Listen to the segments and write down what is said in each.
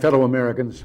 fellow Americans.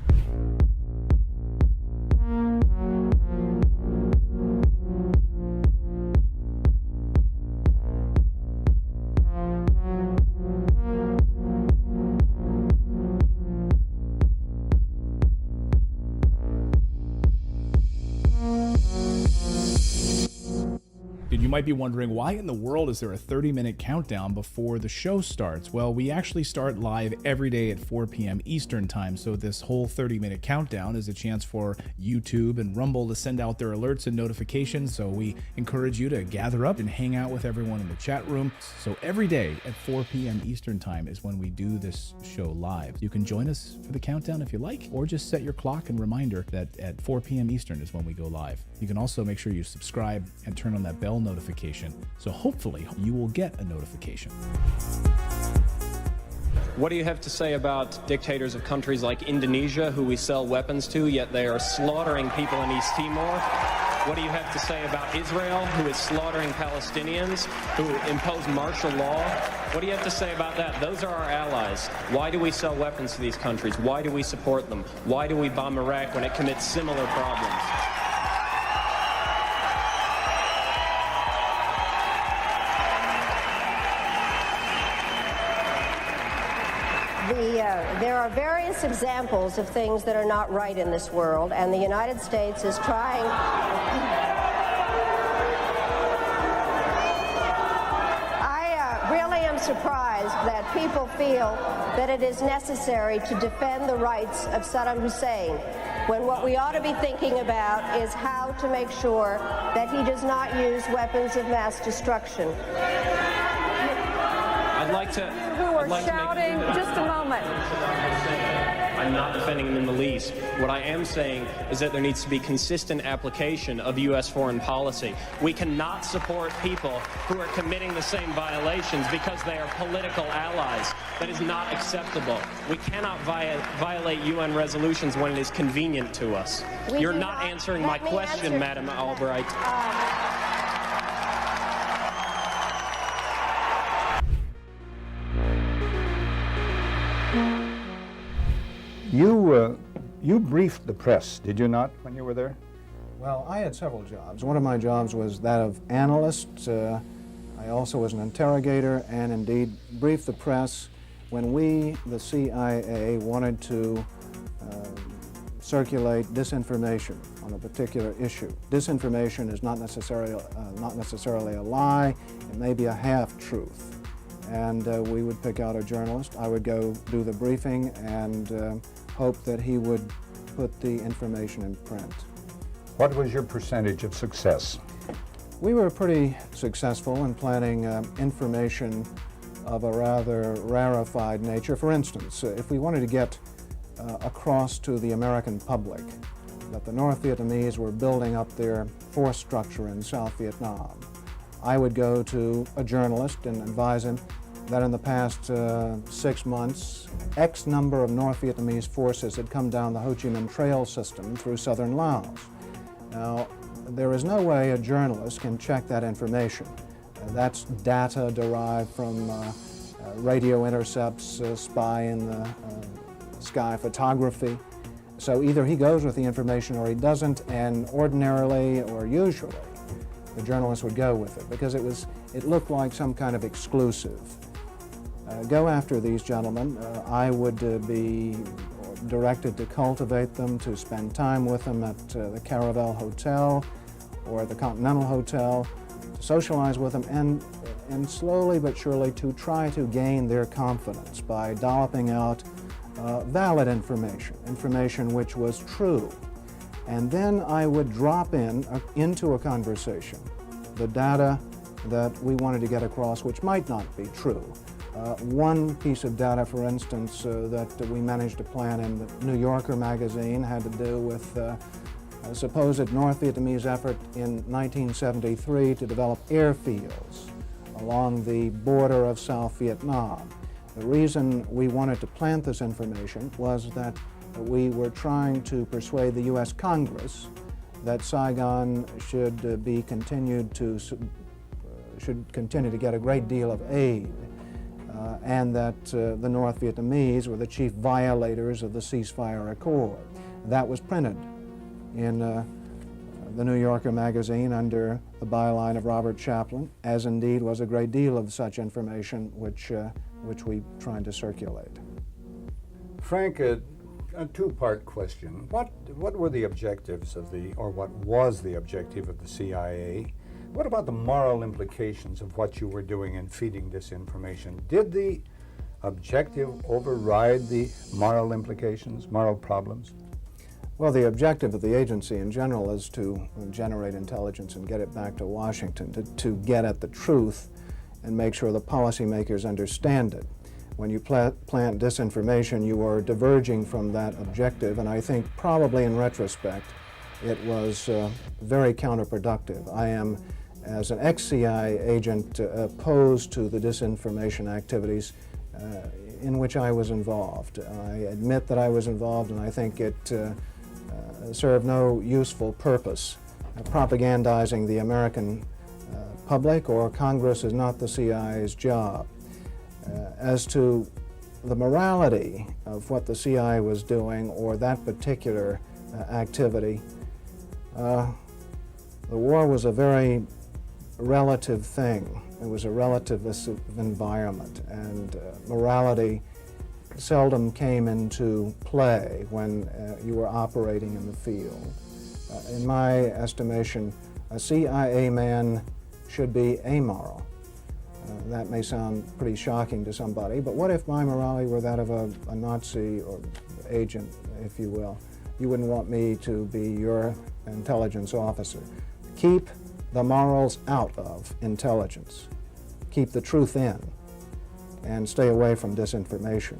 You might be wondering, why in the world is there a 30-minute countdown before the show starts? Well, we actually start live every day at 4 p.m. Eastern time, so this whole 30-minute countdown is a chance for YouTube and Rumble to send out their alerts and notifications, so we encourage you to gather up and hang out with everyone in the chat room. So every day at 4 p.m. Eastern time is when we do this show live. You can join us for the countdown if you like, or just set your clock and reminder that at 4 p.m. Eastern is when we go live. You can also make sure you subscribe and turn on that bell notification, so hopefully you will get a notification. What do you have to say about dictators of countries like Indonesia, who we sell weapons to, yet they are slaughtering people in East Timor? What do you have to say about Israel, who is slaughtering Palestinians, who impose martial law? What do you have to say about that? Those are our allies. Why do we sell weapons to these countries? Why do we support them? Why do we bomb Iraq when it commits similar problems? There are various examples of things that are not right in this world, and the United States is trying. I really am surprised that people feel that it is necessary to defend the rights of Saddam Hussein, when what we ought to be thinking about is how to make sure that he does not use weapons of mass destruction. I'd like to... Who are shouting? Just a moment. I'm not defending them in the least. What I am saying is that there needs to be consistent application of U.S. foreign policy. We cannot support people who are committing the same violations because they are political allies. That is not acceptable. We cannot violate UN resolutions when it is convenient to us. You're not answering my question, Madam Albright. You briefed the press, did you not, when you were there? Well, I had several jobs. One of my jobs was that of analyst. I also was an interrogator and indeed briefed the press when we, the CIA, wanted to circulate disinformation on a particular issue. Disinformation is not necessarily a lie. It may be a half-truth. And we would pick out a journalist. I would go do the briefing and hope that he would put the information in print. What was your percentage of success? We were pretty successful in planning information of a rather rarefied nature. For instance, if we wanted to get across to the American public that the North Vietnamese were building up their force structure in South Vietnam, I would go to a journalist and advise him that in the past 6 months, X number of North Vietnamese forces had come down the Ho Chi Minh Trail system through southern Laos. Now, there is no way a journalist can check that information. That's data derived from radio intercepts, spy in the sky photography. So either he goes with the information or he doesn't, and ordinarily or usually, the journalist would go with it because it looked like some kind of exclusive. Go after these gentlemen. I would be directed to cultivate them, to spend time with them at the Caravel Hotel or the Continental Hotel, to socialize with them, and slowly but surely to try to gain their confidence by dolloping out valid information which was true. And then I would drop into a conversation the data that we wanted to get across, which might not be true. One piece of data, for instance, that we managed to plan in the New Yorker magazine had to do with a supposed North Vietnamese effort in 1973 to develop airfields along the border of South Vietnam. The reason we wanted to plant this information was that we were trying to persuade the U.S. Congress that Saigon should continue to get a great deal of aid and that the North Vietnamese were the chief violators of the ceasefire accord. That was printed in the New Yorker magazine under the byline of Robert Chaplin, as indeed was a great deal of such information which we tried to circulate. Frank, a two-part question. What were the objectives of or what was the objective of the CIA? What about the moral implications of what you were doing in feeding disinformation? Did the objective override the moral implications, moral problems? Well, the objective of the agency in general is to generate intelligence and get it back to Washington, to get at the truth and make sure the policymakers understand it. When you plant disinformation, you are diverging from that objective, and I think probably in retrospect, it was very counterproductive. I am, as an ex-CIA agent, opposed to the disinformation activities in which I was involved. I admit that I was involved, and I think it served no useful purpose. Propagandizing the American public or Congress is not the CIA's job. As to the morality of what the CIA was doing or that particular activity, the war was a very relative thing. It was a relativist environment, and morality seldom came into play when you were operating in the field. In my estimation, a CIA man should be amoral. That may sound pretty shocking to somebody, but what if my morality were that of a Nazi or agent, if you will? You wouldn't want me to be your intelligence officer. Keep the morals out of intelligence. Keep the truth in, and stay away from disinformation.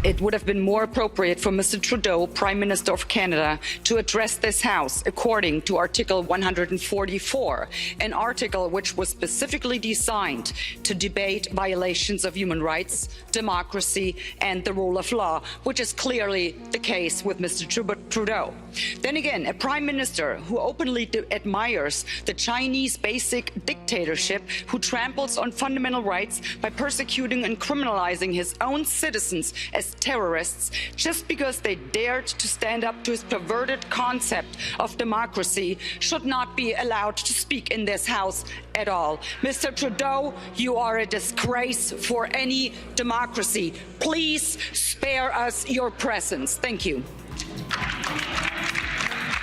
It would have been more appropriate for Mr. Trudeau, Prime Minister of Canada, to address this House according to Article 144, an article which was specifically designed to debate violations of human rights, democracy, and the rule of law, which is clearly the case with Mr. Trudeau. Then again, a Prime Minister who openly admires the Chinese basic dictatorship, who tramples on fundamental rights by persecuting and criminalizing his own citizens as terrorists just because they dared to stand up to his perverted concept of democracy, should not be allowed to speak in this House at all. Mr. Trudeau, you are a disgrace for any democracy. Please spare us your presence. Thank you.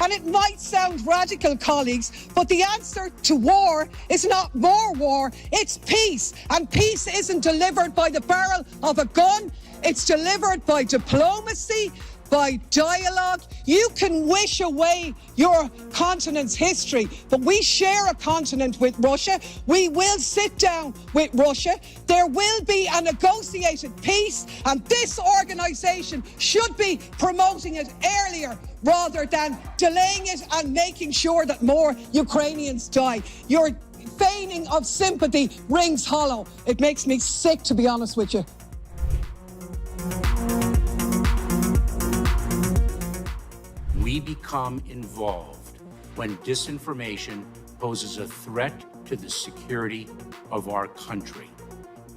And it might sound radical, colleagues, but the answer to war is not more war, it's peace. And peace isn't delivered by the barrel of a gun, it's delivered by diplomacy, by dialogue. You can wish away your continent's history, but we share a continent with Russia. We will sit down with Russia. There will be a negotiated peace, and this organisation should be promoting it earlier rather than delaying it and making sure that more Ukrainians die. Your feigning of sympathy rings hollow. It makes me sick, to be honest with you. We become involved when disinformation poses a threat to the security of our country.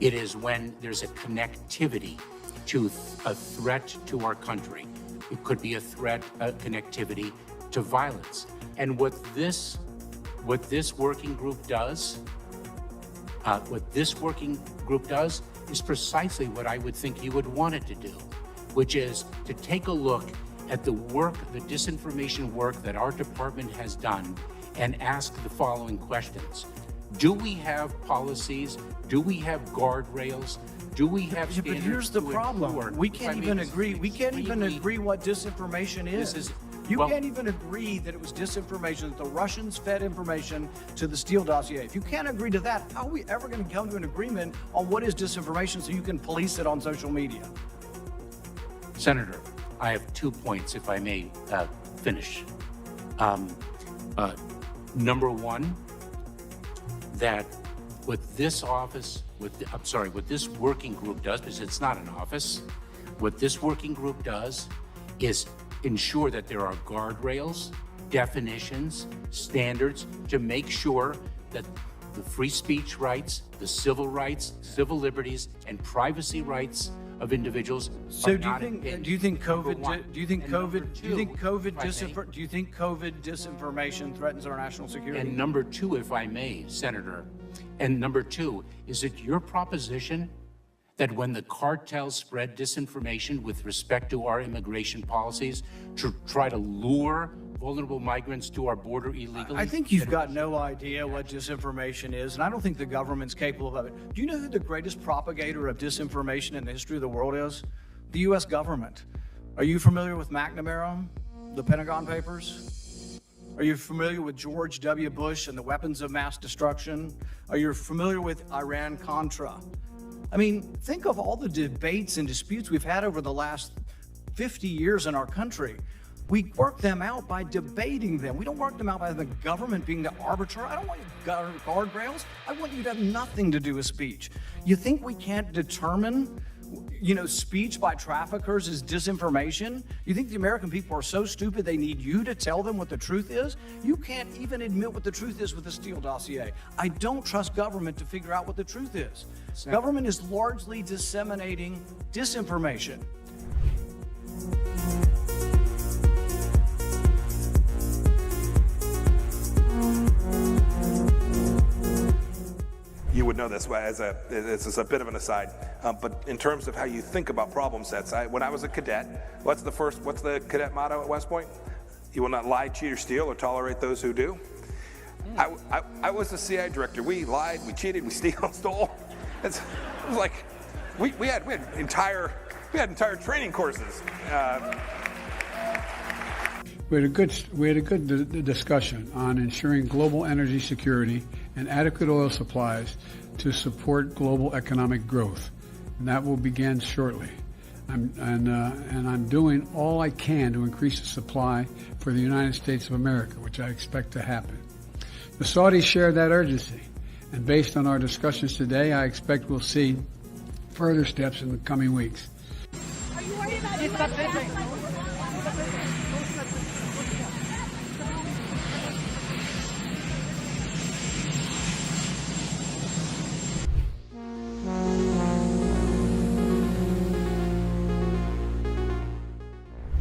It is when there's a connectivity to a threat to our country. It could be a threat, a connectivity to violence. And what this working group does, is precisely what I would think you would want it to do, which is to take a look at the work, the disinformation work that our department has done, and ask the following questions. Do we have policies? Do we have guardrails? Do we have standards? But here's the problem. We can't even agree. We can't even agree what disinformation is. You can't even agree that it was disinformation, that the Russians fed information to the Steele dossier. If you can't agree to that, how are we ever going to come to an agreement on what is disinformation so you can police it on social media? Senator, I have 2 points, if I may finish. Number one, that what this office, what this working group does, because it's not an office, what this working group does is ensure that there are guardrails definitions, standards to make sure that the free speech rights, the civil rights, civil liberties, and privacy rights of individuals. So do you think COVID disinformation threatens our national security? And number two, if I may, Senator, and number two, is it your proposition that when the cartels spread disinformation with respect to our immigration policies to try to lure vulnerable migrants to our border illegally? I think you've got no idea what disinformation is, and I don't think the government's capable of it. Do you know who the greatest propagator of disinformation in the history of the world is? The U.S. government. Are you familiar with McNamara, the Pentagon Papers? Are you familiar with George W. Bush and the weapons of mass destruction? Are you familiar with Iran-Contra? I mean, think of all the debates and disputes we've had over the last 50 years in our country. We work them out by debating them. We don't work them out by the government being the arbiter. I don't want guardrails. I want you to have nothing to do with speech. You think we can't determine, speech by traffickers is disinformation? You think the American people are so stupid they need you to tell them what the truth is? You can't even admit what the truth is with the Steele dossier. I don't trust government to figure out what the truth is. Government is largely disseminating disinformation. You would know this this is a bit of an aside, but in terms of how you think about problem sets, when I was a cadet, what's the cadet motto at West Point? You will not lie, cheat, or steal, or tolerate those who do. I was the CIA director. We lied, we cheated, we stole. It was like we had entire training courses. We had a good discussion on ensuring global energy security and adequate oil supplies to support global economic growth, and that will begin shortly. I'm doing all I can to increase the supply for the United States of America, which I expect to happen. The Saudis share that urgency, and based on our discussions today, I expect we'll see further steps in the coming weeks. Are you worried about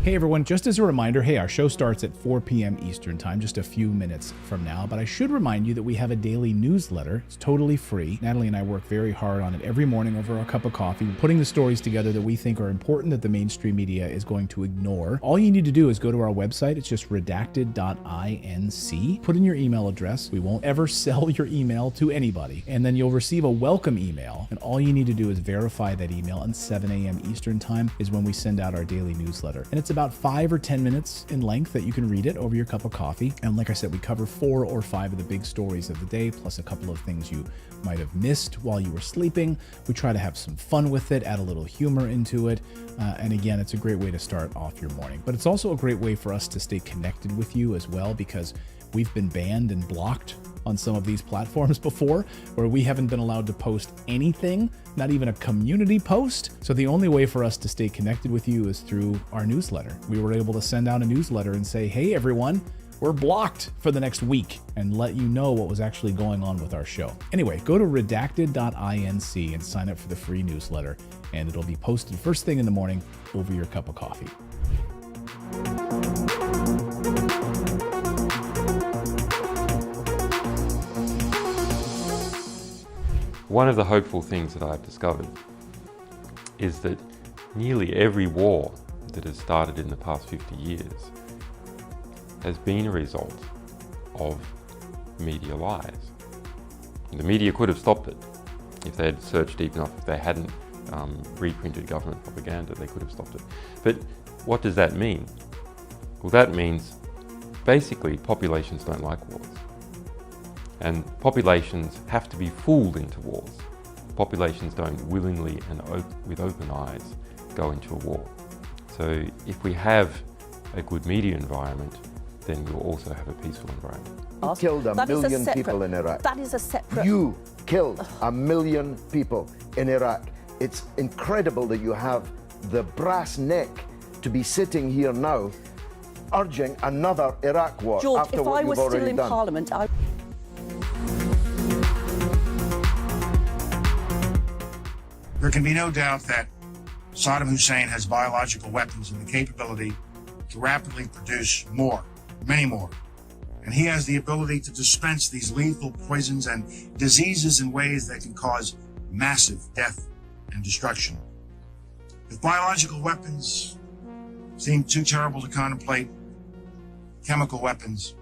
Hey everyone, just as a reminder, our show starts at 4 p.m. Eastern Time, just a few minutes from now, but I should remind you that we have a daily newsletter. It's totally free. Natalie and I work very hard on it every morning over a cup of coffee, putting the stories together that we think are important that the mainstream media is going to ignore. All you need to do is go to our website. It's just redacted.inc. Put in your email address. We won't ever sell your email to anybody. And then you'll receive a welcome email, and all you need to do is verify that email, and 7 a.m. Eastern Time is when we send out our daily newsletter. And it's about 5 or 10 minutes in length that you can read it over your cup of coffee. And like I said, we cover 4 or 5 of the big stories of the day, plus a couple of things you might have missed while you were sleeping. We try to have some fun with it, add a little humor into it. And again, it's a great way to start off your morning. But it's also a great way for us to stay connected with you as well, because we've been banned and blocked on some of these platforms before, where we haven't been allowed to post anything, not even a community post. So the only way for us to stay connected with you is through our newsletter. We were able to send out a newsletter and say, hey everyone, we're blocked for the next week, and let you know what was actually going on with our show. Anyway, go to redacted.inc and sign up for the free newsletter, and it'll be posted first thing in the morning over your cup of coffee. One of the hopeful things that I've discovered is that nearly every war that has started in the past 50 years has been a result of media lies. The media could have stopped it if they had searched deep enough. If they hadn't reprinted government propaganda, they could have stopped it. But what does that mean? Well, that means basically populations don't like wars. And populations have to be fooled into wars. Populations don't willingly and with open eyes go into a war. So if we have a good media environment, then we'll also have a peaceful environment. You killed a million people in Iraq. That is a separate... You killed 1 million people in Iraq. It's incredible that you have the brass neck to be sitting here now urging another Iraq war George, after if what I you've was already still in done. Parliament, There can be no doubt that Saddam Hussein has biological weapons and the capability to rapidly produce more, many more. And he has the ability to dispense these lethal poisons and diseases in ways that can cause massive death and destruction. If biological weapons seem too terrible to contemplate, chemical weapons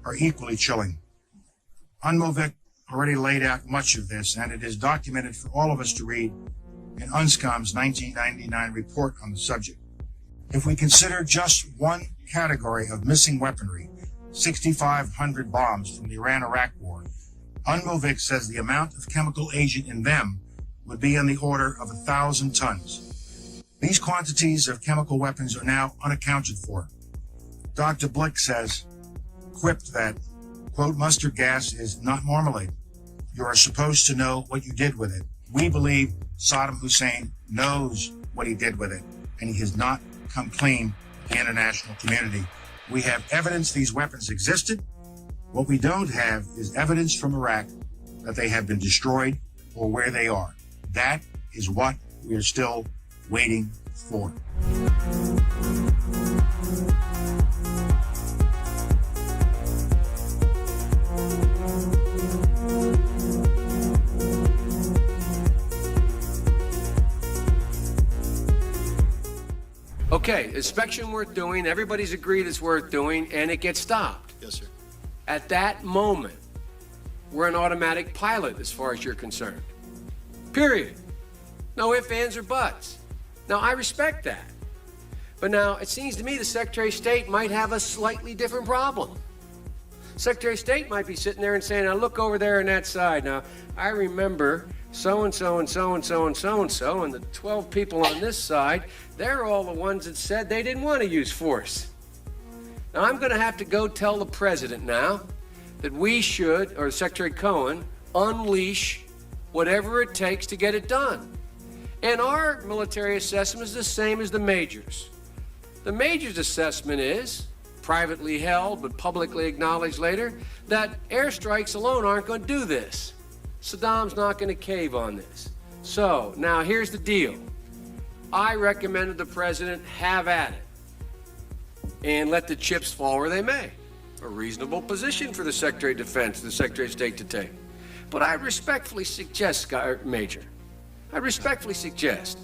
are equally chilling. UNMOVIC already laid out much of this, and it is documented for all of us to read in UNSCOM's 1999 report on the subject. If we consider just one category of missing weaponry, 6,500 bombs from the Iran-Iraq war, UNMOVIC says the amount of chemical agent in them would be in the order of 1,000 tons. These quantities of chemical weapons are now unaccounted for. Dr. Blick says, quipped that, quote, mustard gas is not marmalade. You are supposed to know what you did with it. We believe Saddam Hussein knows what he did with it, and he has not come clean with the international community. We have evidence these weapons existed. What we don't have is evidence from Iraq that they have been destroyed or where they are. That is what we are still waiting for. Okay, inspection worth doing, everybody's agreed it's worth doing, and it gets stopped. Yes, sir. At that moment, we're an automatic pilot as far as you're concerned. Period. No ifs, ands, or buts. Now, I respect that. But now, it seems to me the Secretary of State might have a slightly different problem. Secretary of State might be sitting there and saying, now look over there on that side. Now, I remember so-and-so and so-and-so and so-and-so, and the 12 people on this side, they're all the ones that said they didn't want to use force. Now, I'm going to have to go tell the president now that we should, or Secretary Cohen, unleash whatever it takes to get it done. And our military assessment is the same as the majors. The majors' assessment is, privately held but publicly acknowledged later, that airstrikes alone aren't going to do this. Saddam's not going to cave on this. So, now here's the deal. I recommended the president have at it and let the chips fall where they may. A reasonable position for the Secretary of Defense, the Secretary of State to take. But I respectfully suggest, Major, I respectfully suggest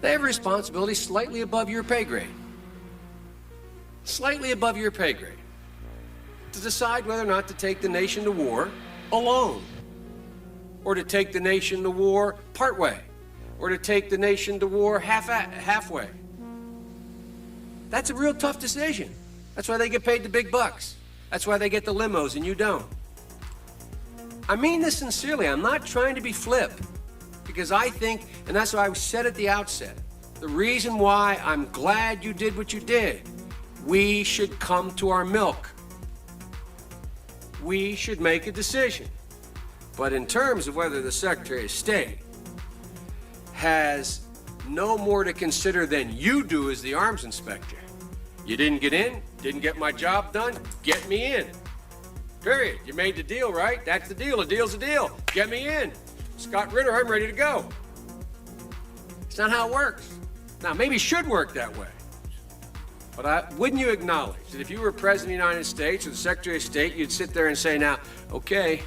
they have a responsibility slightly above your pay grade. Slightly above your pay grade. To decide whether or not to take the nation to war alone, or to take the nation to war partway, or to take the nation to war halfway. That's a real tough decision. That's why they get paid the big bucks. That's why they get the limos and you don't. I mean this sincerely. I'm not trying to be flip, because I think, and that's why I said at the outset, the reason why I'm glad you did what you did, we should come to our milk. We should make a decision. But in terms of whether the Secretary of State has no more to consider than you do as the arms inspector. You didn't get in, didn't get my job done, get me in. Period. You made the deal, right? That's the deal. A deal's a deal. Get me in. Scott Ritter, I'm ready to go. It's not how it works. Now, maybe it should work that way. But wouldn't you acknowledge that if you were President of the United States or the Secretary of State, you'd sit there and say, now, okay,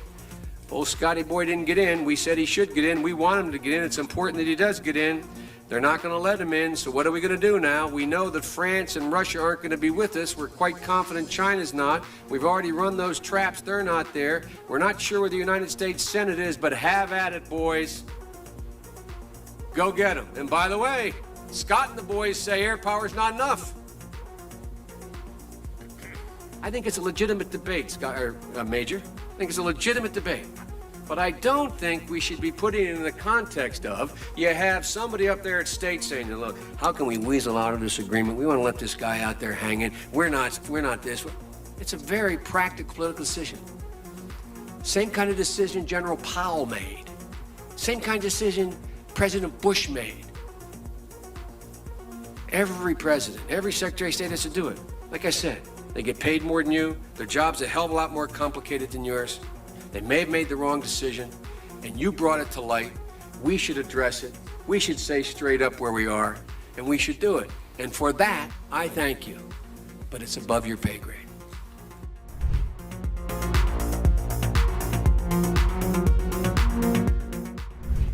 old Scotty boy didn't get in. We said he should get in. We want him to get in. It's important that he does get in. They're not going to let him in. So what are we going to do now? We know that France and Russia aren't going to be with us. We're quite confident China's not. We've already run those traps. They're not there. We're not sure where the United States Senate is, but have at it, boys. Go get them. And by the way, Scott and the boys say air power's not enough. I think it's a legitimate debate, Major. I think it's a legitimate debate. But I don't think we should be putting it in the context of, you have somebody up there at state saying, look, how can we weasel out of this agreement? We want to let this guy out there hanging. We're not this. It's a very practical political decision. Same kind of decision General Powell made. Same kind of decision President Bush made. Every president, every Secretary of State has to do it. Like I said, They get paid more than you. Their job's a hell of a lot more complicated than yours. They may have made the wrong decision, and you brought it to light. We should address it. We should say straight up where we are, and we should do it. And for that, I thank you. But it's above your pay grade.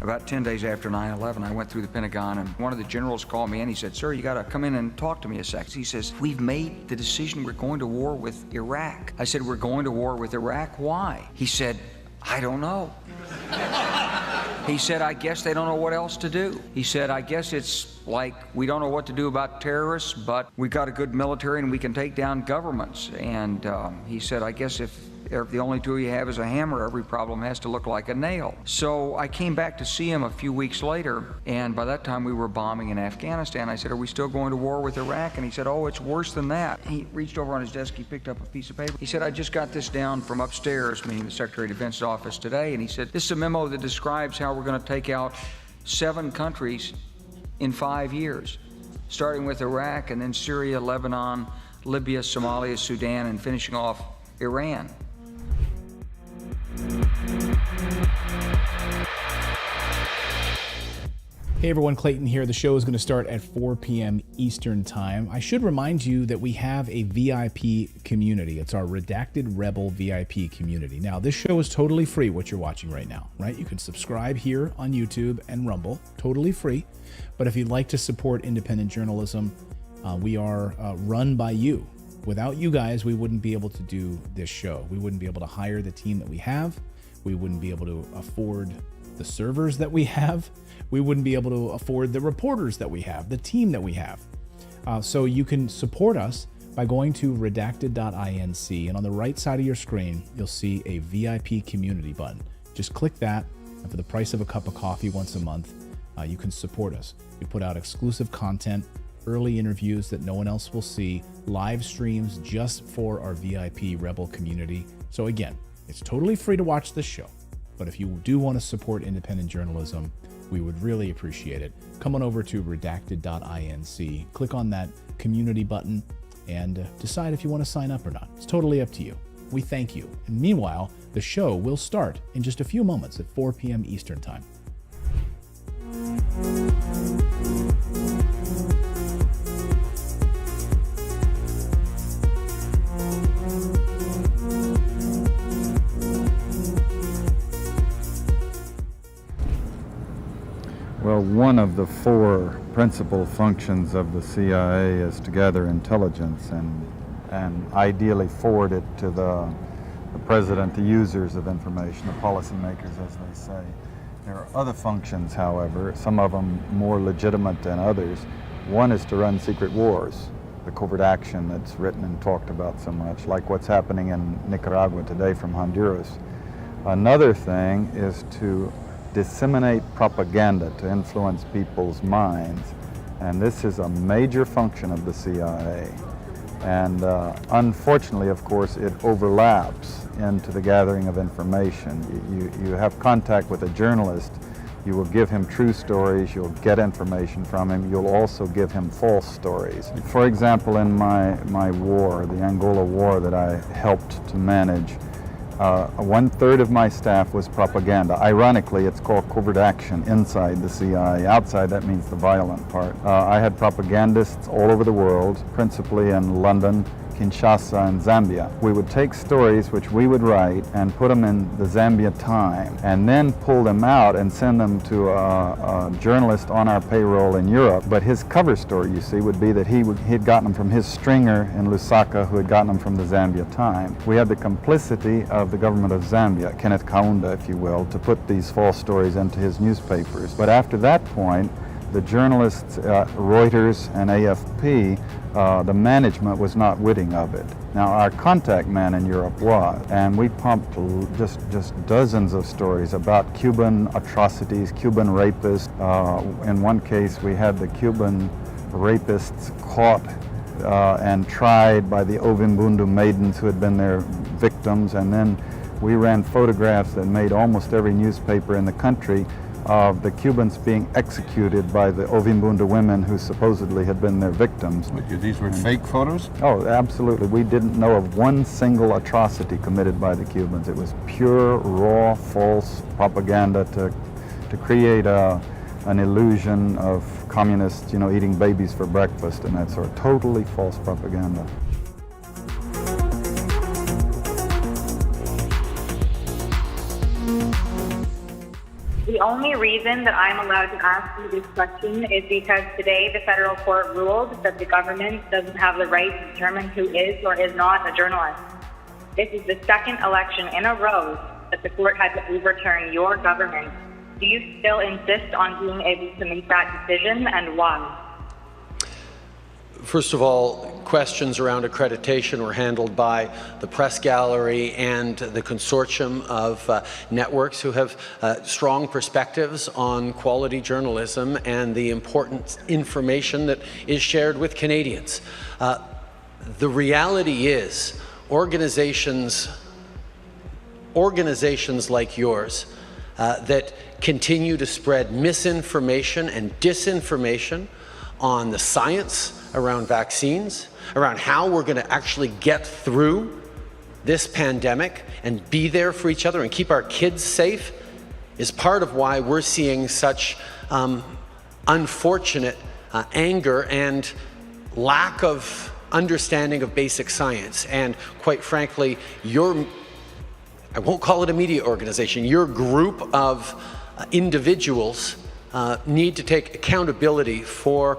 About 10 days after 9/11, I went through the Pentagon, and one of the generals called me and he said, "Sir, you got to come in and talk to me a sec." He says, "We've made the decision. We're going to war with Iraq." I said, "We're going to war with Iraq? Why?" He said, "I don't know." He said, "I guess they don't know what else to do." He said, "I guess it's like we don't know what to do about terrorists, but we got a good military and we can take down governments." And he said, "I guess if the only tool you have is a hammer, every problem has to look like a nail." So I came back to see him a few weeks later, and by that time we were bombing in Afghanistan. I said, "Are we still going to war with Iraq?" And he said, "Oh, it's worse than that." He reached over on his desk, he picked up a piece of paper. He said, "I just got this down from upstairs," meaning the Secretary of Defense's office today, and he said, "This is a memo that describes how we're going to take out 7 countries in 5 years, starting with Iraq and then Syria, Lebanon, Libya, Somalia, Sudan, and finishing off Iran." Hey everyone, Clayton here. The show is going to start at 4 p.m. Eastern Time. I should remind you that we have a VIP community. It's our Redacted Rebel VIP community. Now, this show is totally free, what you're watching right now, right? You can subscribe here on YouTube and Rumble, totally free. But if you'd like to support independent journalism, we are run by you. Without you guys, we wouldn't be able to do this show. We wouldn't be able to hire the team that we have. We wouldn't be able to afford the servers that we have. We wouldn't be able to afford the reporters that we have, the team that we have. So you can support us by going to redacted.inc, and on the right side of your screen, you'll see a VIP community button. Just click that, and for the price of a cup of coffee once a month, you can support us. We put out exclusive content, early interviews that no one else will see, live streams just for our VIP Rebel community. So again, it's totally free to watch this show, but if you do want to support independent journalism, we would really appreciate it. Come on over to redacted.inc, click on that community button, and decide if you want to sign up or not. It's totally up to you. We thank you. And meanwhile, the show will start in just a few moments at 4 p.m. Eastern Time. Well, one of the 4 principal functions of the CIA is to gather intelligence and ideally forward it to the president, the users of information, the policymakers, as they say. There are other functions, however, some of them more legitimate than others. One is to run secret wars, the covert action that's written and talked about so much, like what's happening in Nicaragua today from Honduras. Another thing is to disseminate propaganda to influence people's minds, and this is a major function of the CIA. And unfortunately, of course, it overlaps into the gathering of information. You have contact with a journalist, you will give him true stories, you'll get information from him, you'll also give him false stories. For example, in my war, the Angola war that I helped to manage, 1/3 of my staff was propaganda. Ironically, it's called covert action inside the CIA. Outside, that means the violent part. I had propagandists all over the world, principally in London, Kinshasa, and Zambia. We would take stories which we would write and put them in the Zambia Time, and then pull them out and send them to a journalist on our payroll in Europe. But his cover story, you see, would be that he'd gotten them from his stringer in Lusaka, who had gotten them from the Zambia Time. We had the complicity of the government of Zambia, Kenneth Kaunda, if you will, to put these false stories into his newspapers. But after that point, the journalists, Reuters and AFP, the management was not witting of it. Now, our contact man in Europe was, and we pumped just dozens of stories about Cuban atrocities, Cuban rapists. In one case, we had the Cuban rapists caught and tried by the Ovimbundu maidens who had been their victims, and then we ran photographs that made almost every newspaper in the country of the Cubans being executed by the Ovimbunda women who supposedly had been their victims. These were fake photos? Oh, absolutely. We didn't know of one single atrocity committed by the Cubans. It was pure, raw, false propaganda to create an illusion of communists, eating babies for breakfast and that sort of totally false propaganda. The only reason that I'm allowed to ask you this question is because today the federal court ruled that the government doesn't have the right to determine who is or is not a journalist. This is the second election in a row that the court had to overturn your government. Do you still insist on being able to make that decision, and why? First of all, questions around accreditation were handled by the press gallery and the consortium of networks who have strong perspectives on quality journalism and the important information that is shared with Canadians. The reality is organizations like yours that continue to spread misinformation and disinformation on the science around vaccines, around how we're going to actually get through this pandemic and be there for each other and keep our kids safe, is part of why we're seeing such unfortunate anger and lack of understanding of basic science. And quite frankly, I won't call it a media organization, your group of individuals need to take accountability for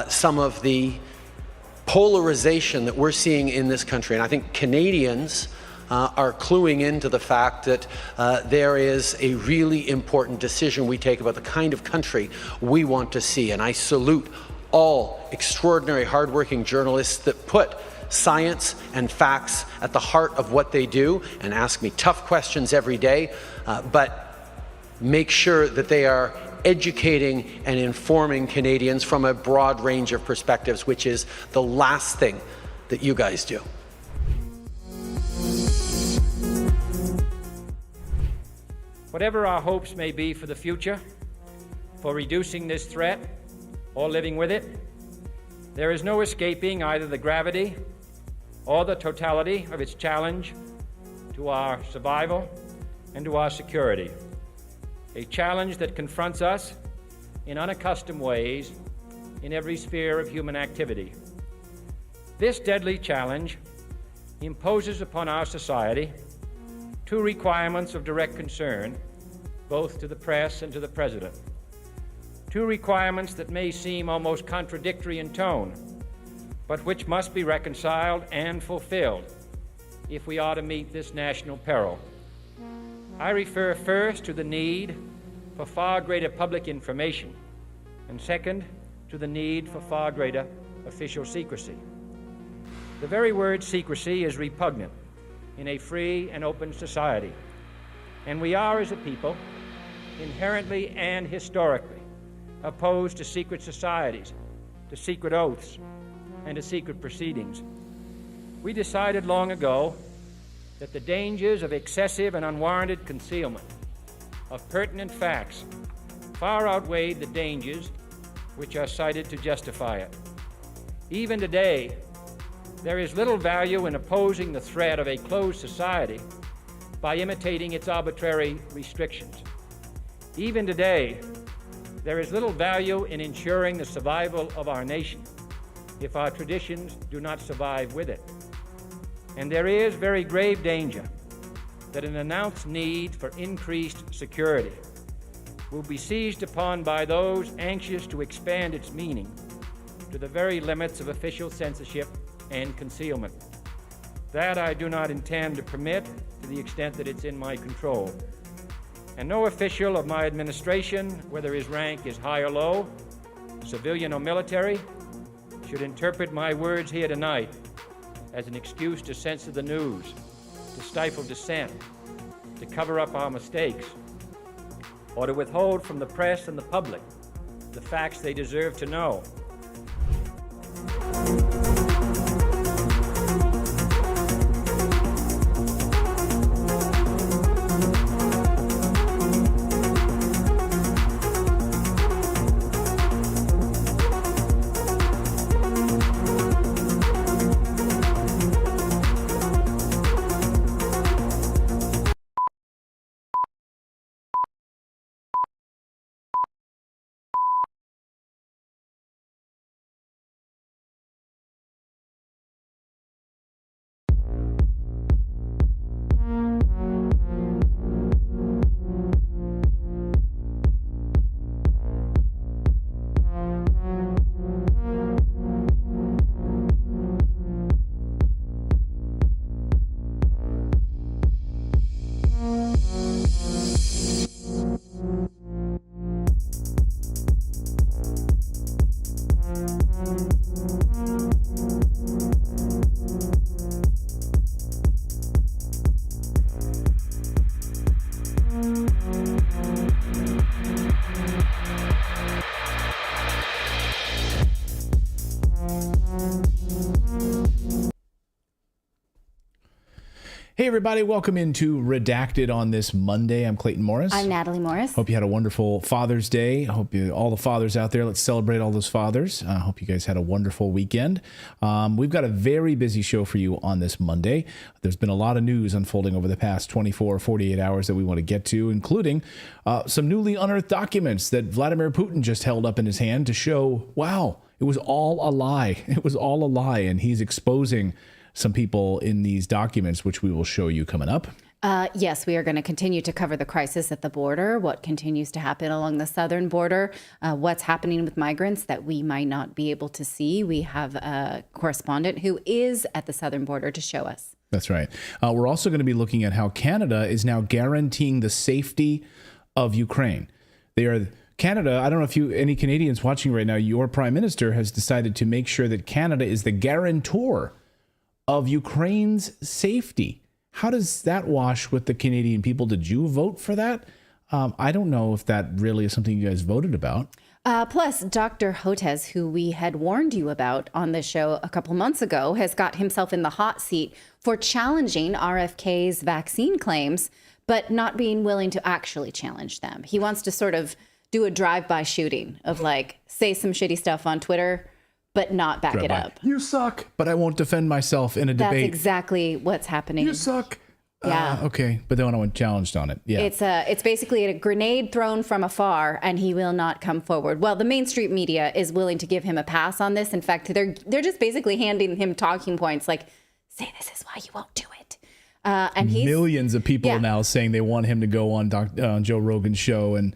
some of the polarization that we're seeing in this country. And I think Canadians are cluing into the fact that there is a really important decision we take about the kind of country we want to see. And I salute all extraordinary, hardworking journalists that put science and facts at the heart of what they do and ask me tough questions every day, but make sure that they are educating and informing Canadians from a broad range of perspectives, which is the last thing that you guys do. Whatever our hopes may be for the future, for reducing this threat or living with it, there is no escaping either the gravity or the totality of its challenge to our survival and to our security. A challenge that confronts us in unaccustomed ways in every sphere of human activity. This deadly challenge imposes upon our society two requirements of direct concern, both to the press and to the President. Two requirements that may seem almost contradictory in tone, but which must be reconciled and fulfilled if we are to meet this national peril. I refer first to the need for far greater public information, and second, to the need for far greater official secrecy. The very word secrecy is repugnant in a free and open society, and we are, as a people, inherently and historically opposed to secret societies, to secret oaths, and to secret proceedings. We decided long ago that the dangers of excessive and unwarranted concealment of pertinent facts far outweighed the dangers which are cited to justify it. Even today, there is little value in opposing the threat of a closed society by imitating its arbitrary restrictions. Even today, there is little value in ensuring the survival of our nation if our traditions do not survive with it. And there is very grave danger that an announced need for increased security will be seized upon by those anxious to expand its meaning to the very limits of official censorship and concealment. That I do not intend to permit to the extent that it's in my control. And no official of my administration, whether his rank is high or low, civilian or military, should interpret my words here tonight as an excuse to censor the news, to stifle dissent, to cover up our mistakes, or to withhold from the press and the public the facts they deserve to know. Hey, everybody. Welcome into Redacted on this Monday. I'm Clayton Morris. I'm Natali Morris. Hope you had a wonderful Father's Day. I hope all the fathers out there, let's celebrate all those fathers. I hope you guys had a wonderful weekend. We've got a very busy show for you on this Monday. There's been a lot of news unfolding over the past 24 or 48 hours that we want to get to, including some newly unearthed documents that Vladimir Putin just held up in his hand to show, wow, it was all a lie. It was all a lie. And he's exposing some people in these documents, which we will show you coming up. Yes, we are going to continue to cover the crisis at the border, what continues to happen along the southern border, what's happening with migrants that we might not be able to see. We have a correspondent who is at the southern border to show us. That's right. We're also going to be looking at how Canada is now guaranteeing the safety of Ukraine. Canada, I don't know if any Canadians watching right now, your prime minister has decided to make sure that Canada is the guarantor of Ukraine's safety. How does that wash with the Canadian people? Did you vote for that? I don't know if that really is something you guys voted about. Plus, Dr. Hotez, who we had warned you about on the show a couple months ago, has got himself in the hot seat for challenging RFK's vaccine claims, but not being willing to actually challenge them. He wants to sort of do a drive-by shooting of say some shitty stuff on Twitter, but not back it up. You suck, but I won't defend myself in a debate. That's exactly what's happening. You suck. Yeah. Okay, but then I went challenged on it. Yeah. It's basically a grenade thrown from afar, and he will not come forward. Well, the mainstream media is willing to give him a pass on this. In fact, they're just basically handing him talking points like, say this is why you won't do it. And millions of people now saying they want him to go on Joe Rogan's show, and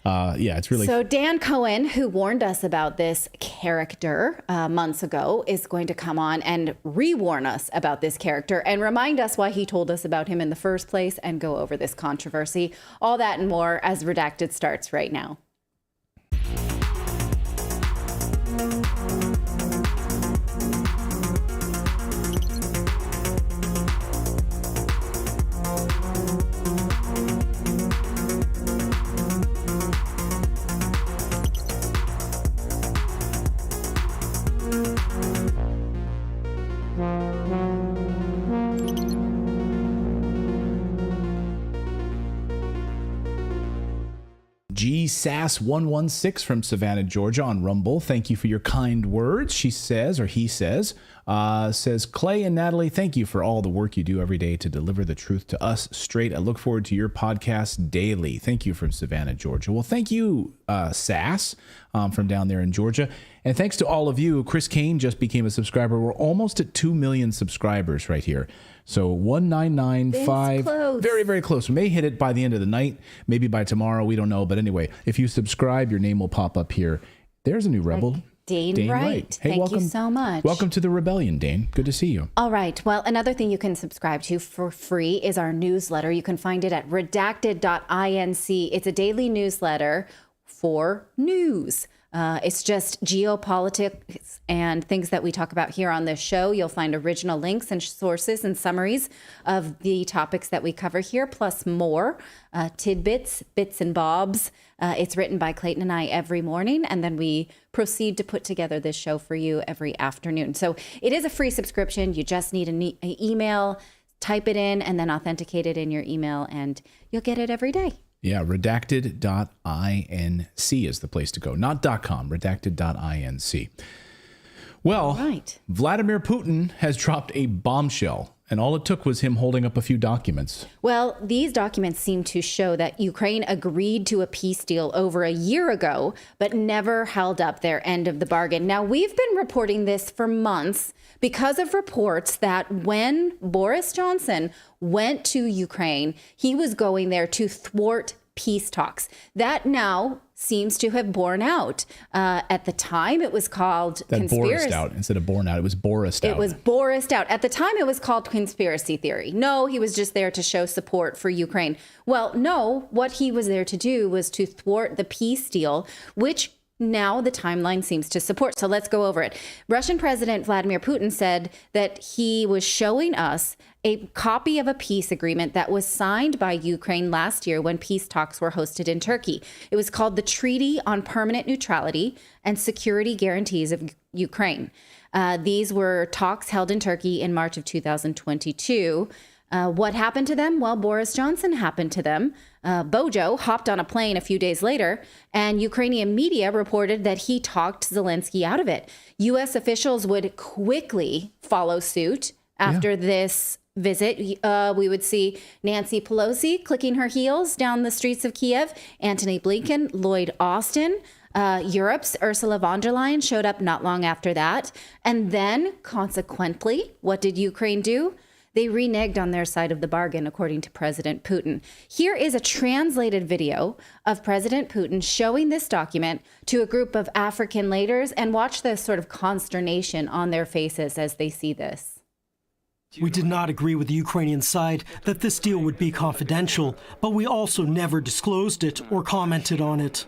it's really. So Dan Cohen, who warned us about this character months ago, is going to come on and re-warn us about this character and remind us why he told us about him in the first place and go over this controversy. All that and more as Redacted starts right now. GSAS116 from Savannah, Georgia on Rumble. Thank you for your kind words, she says, or he says. Says, Clay and Natali, thank you for all the work you do every day to deliver the truth to us straight. I look forward to your podcast daily. Thank you from Savannah, Georgia. Well, thank you, Sass, from down there in Georgia. And thanks to all of you. Chris Kane just became a subscriber. We're almost at 2 million subscribers right here. So 1995, very, very close. We may hit it by the end of the night, maybe by tomorrow. We don't know. But anyway, if you subscribe, your name will pop up here. There's a new rebel. Dane Wright. Hey, Thank you so much. Welcome to the rebellion, Dane. Good to see you. All right. Well, another thing you can subscribe to for free is our newsletter. You can find it at redacted.inc. It's a daily newsletter for news. It's just geopolitics and things that we talk about here on this show. You'll find original links and sources and summaries of the topics that we cover here, plus more tidbits, bits and bobs. It's written by Clayton and I every morning, and then we proceed to put together this show for you every afternoon. So it is a free subscription. You just need an email, type it in, and then authenticate it in your email, and you'll get it every day. Yeah, redacted.inc is the place to go. Not .com, redacted.inc. Well, Vladimir Putin has dropped a bombshell, and all it took was him holding up a few documents. Well, these documents seem to show that Ukraine agreed to a peace deal over a year ago, but never held up their end of the bargain. Now, we've been reporting this for months because of reports that when Boris Johnson went to Ukraine, he was going there to thwart peace talks. That now seems to have borne out. At the time, it was called conspiracy. Out instead of borne out, it was Boris out. It was Boris out. At the time, it was called conspiracy theory. No, he was just there to show support for Ukraine. Well, no, what he was there to do was to thwart the peace deal, which now the timeline seems to support. So let's go over it. Russian President Vladimir Putin said that he was showing us a copy of a peace agreement that was signed by Ukraine last year when peace talks were hosted in Turkey. It was called the Treaty on Permanent Neutrality and Security Guarantees of Ukraine. These were talks held in Turkey in March of 2022. What happened to them? Well, Boris Johnson happened to them. Bojo hopped on a plane a few days later, and Ukrainian media reported that he talked Zelensky out of it. U.S. officials would quickly follow suit after this visit. We would see Nancy Pelosi clicking her heels down the streets of Kiev, Antony Blinken, Lloyd Austin. Europe's Ursula von der Leyen showed up not long after that. And then, consequently, what did Ukraine do? They reneged on their side of the bargain, according to President Putin. Here is a translated video of President Putin showing this document to a group of African leaders, and watch the sort of consternation on their faces as they see this. We did not agree with the Ukrainian side that this deal would be confidential, but we also never disclosed it or commented on it.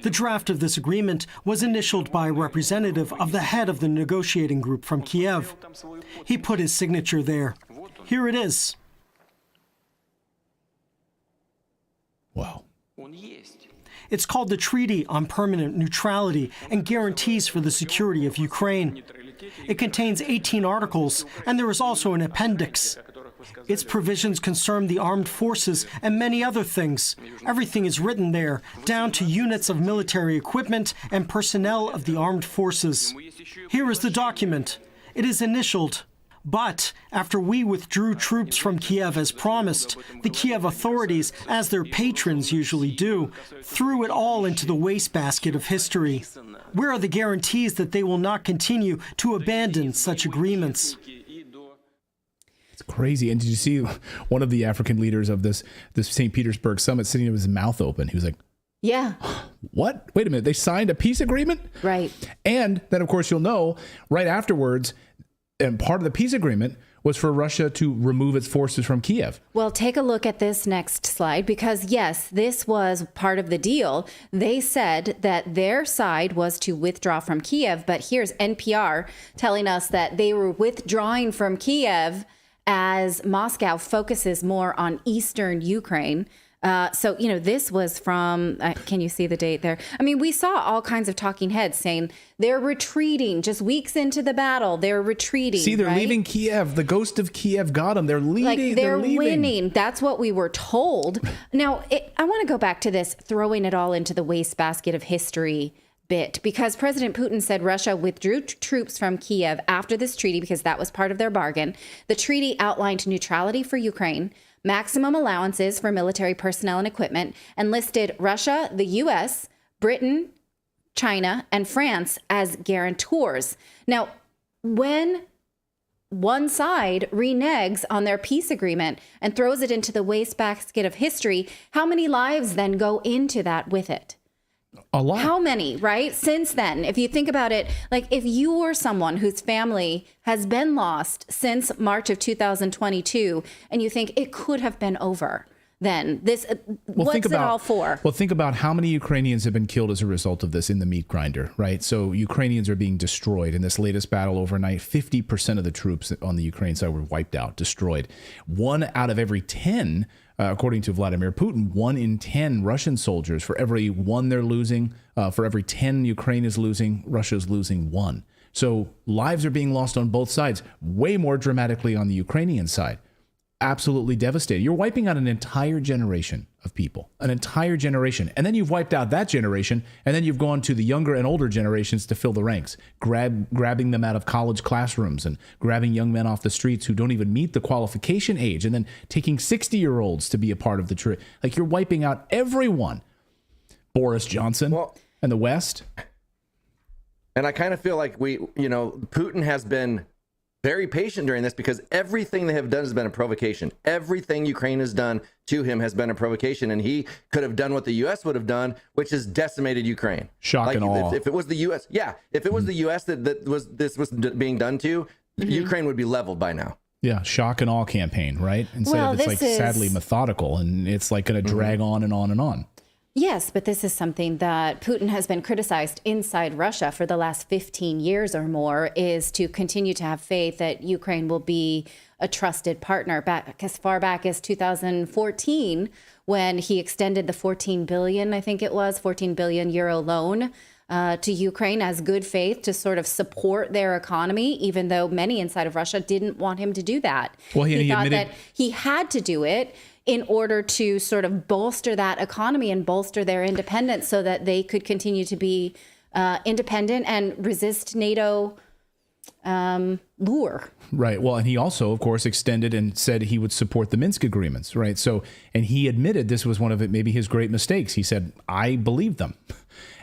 The draft of this agreement was initialed by a representative of the head of the negotiating group from Kiev. He put his signature there. Here it is. Wow. It's called the Treaty on Permanent Neutrality and Guarantees for the Security of Ukraine. It contains 18 articles, and there is also an appendix. Its provisions concern the armed forces and many other things. Everything is written there, down to units of military equipment and personnel of the armed forces. Here is the document. It is initialed. But after we withdrew troops from Kiev as promised, the Kiev authorities, as their patrons usually do, threw it all into the wastebasket of history. Where are the guarantees that they will not continue to abandon such agreements? It's crazy. And did you see one of the African leaders of this St. Petersburg summit sitting with his mouth open? He was like, yeah. What? Wait a minute. They signed a peace agreement? Right. And then, of course, you'll know right afterwards, and part of the peace agreement was for Russia to remove its forces from Kiev. Well, take a look at this next slide, because yes, this was part of the deal. They said that their side was to withdraw from Kiev, but here's NPR telling us that they were withdrawing from Kiev as Moscow focuses more on eastern Ukraine. So, this was from, can you see the date there? I mean, we saw all kinds of talking heads saying they're retreating just weeks into the battle. They're retreating. See, they're leaving Kiev. The ghost of Kiev got them. They're leaving. They're leaving. winning. That's what we were told. Now, I want to go back to this throwing it all into the wastebasket of history bit, because President Putin said Russia withdrew troops from Kiev after this treaty because that was part of their bargain. The treaty outlined neutrality for Ukraine, maximum allowances for military personnel and equipment, and listed Russia, the U.S., Britain, China, and France as guarantors. Now, when one side reneges on their peace agreement and throws it into the wastebasket of history, how many lives then go into that with it? A lot. How many, right? Since then, if you think about it, like if you were someone whose family has been lost since March of 2022, and you think it could have been over, then this, what's it all for? Well, think about how many Ukrainians have been killed as a result of this in the meat grinder, right? So Ukrainians are being destroyed. In this latest battle overnight, 50% of the troops on the Ukraine side were wiped out, destroyed. 1 out of every 10 according to Vladimir Putin, 1 in 10 Russian soldiers, for every 1 they're losing, for every 10 Ukraine is losing, Russia's losing 1. So lives are being lost on both sides, way more dramatically on the Ukrainian side. Absolutely devastating. You're wiping out an entire generation of people, an entire generation. And then you've wiped out that generation, and then you've gone to the younger and older generations to fill the ranks, grabbing them out of college classrooms and grabbing young men off the streets who don't even meet the qualification age, and then taking 60-year-olds to be a part of the trip. Like, you're wiping out everyone. Boris Johnson and the West. And I kind of feel like Putin has been very patient during this, because everything they have done has been a provocation. Everything Ukraine has done to him has been a provocation, and he could have done what the U.S. would have done, which is decimated Ukraine. Shock and awe. If it was the U.S., if it was the U.S. that was being done to, Ukraine would be leveled by now. Yeah, shock and awe campaign, right? Instead of it's sadly methodical, and it's like going to drag on and on and on. Yes, but this is something that Putin has been criticized inside Russia for the last 15 years or more, is to continue to have faith that Ukraine will be a trusted partner. Back as far back as 2014, when he extended the 14 billion euro loan to Ukraine as good faith to sort of support their economy, even though many inside of Russia didn't want him to do that. Well, he thought that he had to do it in order to sort of bolster that economy and bolster their independence so that they could continue to be independent and resist NATO lure. Right. Well, and he also, of course, extended and said he would support the Minsk agreements. Right. So, and he admitted this was one of maybe his great mistakes. He said, I believed them.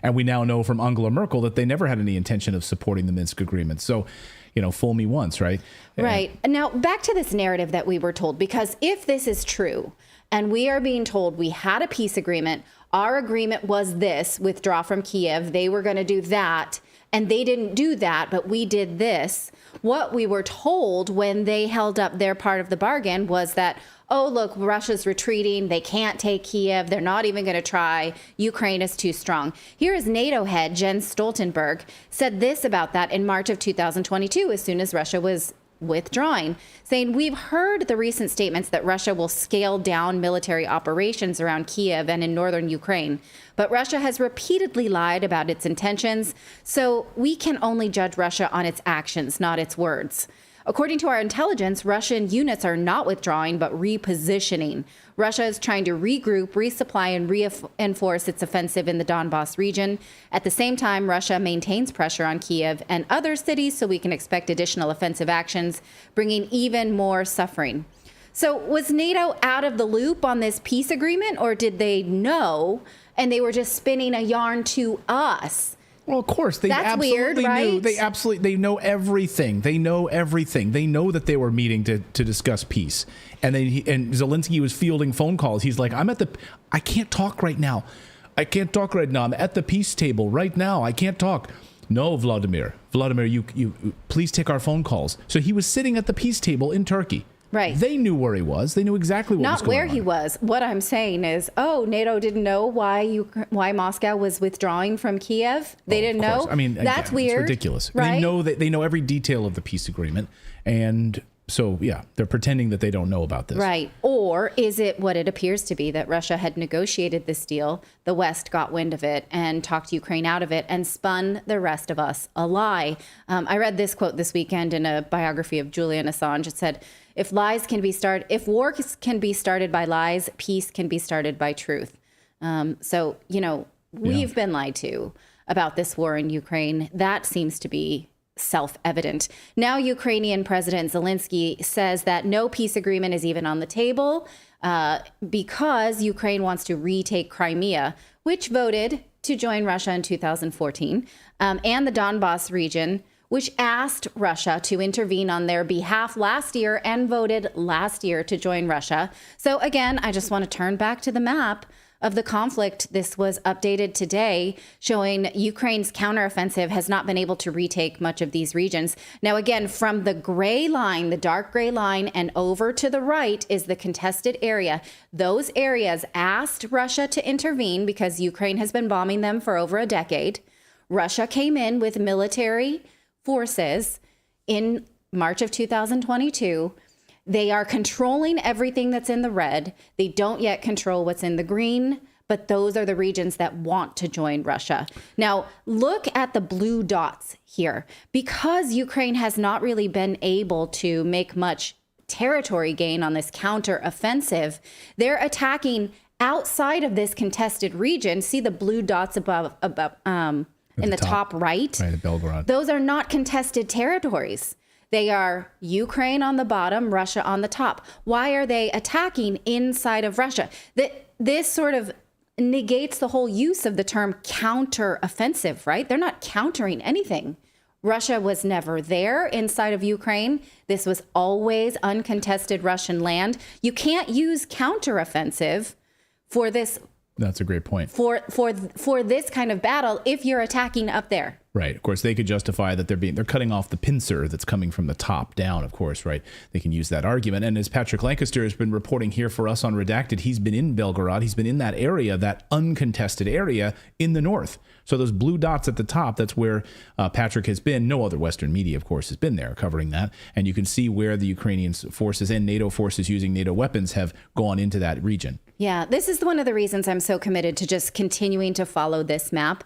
And we now know from Angela Merkel that they never had any intention of supporting the Minsk agreements. So, fool me once, right? Right. Now, back to this narrative that we were told, because if this is true and we are being told we had a peace agreement, our agreement was this, withdraw from Kiev, they were going to do that, and they didn't do that, but we did this. What we were told when they held up their part of the bargain was that, oh, look, Russia's retreating. They can't take Kiev. They're not even going to try. Ukraine is too strong. Here is NATO head Jens Stoltenberg said this about that in March of 2022, as soon as Russia was withdrawing, saying, we've heard the recent statements that Russia will scale down military operations around Kiev and in northern Ukraine. But Russia has repeatedly lied about its intentions, so we can only judge Russia on its actions, not its words. According to our intelligence, Russian units are not withdrawing, but repositioning. Russia is trying to regroup, resupply, and reinforce its offensive in the Donbas region. At the same time, Russia maintains pressure on Kiev and other cities, so we can expect additional offensive actions, bringing even more suffering. So was NATO out of the loop on this peace agreement, or did they know and they were just spinning a yarn to us? Well, of course, they That's absolutely weird, knew. right? They know everything. They know everything. They know that they were meeting to discuss peace. And Zelensky was fielding phone calls. He's like, I can't talk right now. I'm at the peace table right now. I can't talk. No, Vladimir, you please take our phone calls. So he was sitting at the peace table in Turkey. Right. They knew where he was. They knew exactly what was Not going on. where he was. What I'm saying is, NATO didn't know why Moscow was withdrawing from Kiev. They didn't know. I mean, that's again, weird. It's ridiculous. Right? They know every detail of the peace agreement, and so yeah, they're pretending that they don't know about this. Right. Or is it what it appears to be, that Russia had negotiated this deal, the West got wind of it and talked Ukraine out of it and spun the rest of us a lie? I read this quote this weekend in a biography of Julian Assange. It said, if war can be started by lies, peace can be started by truth. We've been lied to about this war in Ukraine. That seems to be self-evident. Now, Ukrainian President Zelensky says that no peace agreement is even on the table because Ukraine wants to retake Crimea, which voted to join Russia in 2014, and the Donbas region, which asked Russia to intervene on their behalf last year and voted last year to join Russia. So again, I just want to turn back to the map of the conflict. This was updated today, showing Ukraine's counteroffensive has not been able to retake much of these regions. Now, again, from the gray line, the dark gray line, and over to the right is the contested area. Those areas asked Russia to intervene because Ukraine has been bombing them for over a decade. Russia came in with military forces in March of 2022. They are controlling everything that's in the red. They don't yet control what's in the green, but those are the regions that want to join Russia. Now, look at the blue dots here. Because Ukraine has not really been able to make much territory gain on this counteroffensive, they're attacking outside of this contested region. See the blue dots above in the top right? Right, at Belgorod. Those are not contested territories. They are Ukraine on the bottom, Russia on the top. Why are they attacking inside of Russia? This sort of negates the whole use of the term counteroffensive, right? They're not countering anything. Russia was never there inside of Ukraine. This was always uncontested Russian land. You can't use counteroffensive for this. That's a great point. For this kind of battle, if you're attacking up there. Right. Of course, they could justify that they're cutting off the pincer that's coming from the top down, of course, right? They can use that argument. And as Patrick Lancaster has been reporting here for us on Redacted, he's been in Belgorod. He's been in that area, that uncontested area in the north. So those blue dots at the top, that's where Patrick has been. No other Western media, of course, has been there covering that. And you can see where the Ukrainian forces and NATO forces using NATO weapons have gone into that region. Yeah, this is one of the reasons I'm so committed to just continuing to follow this map.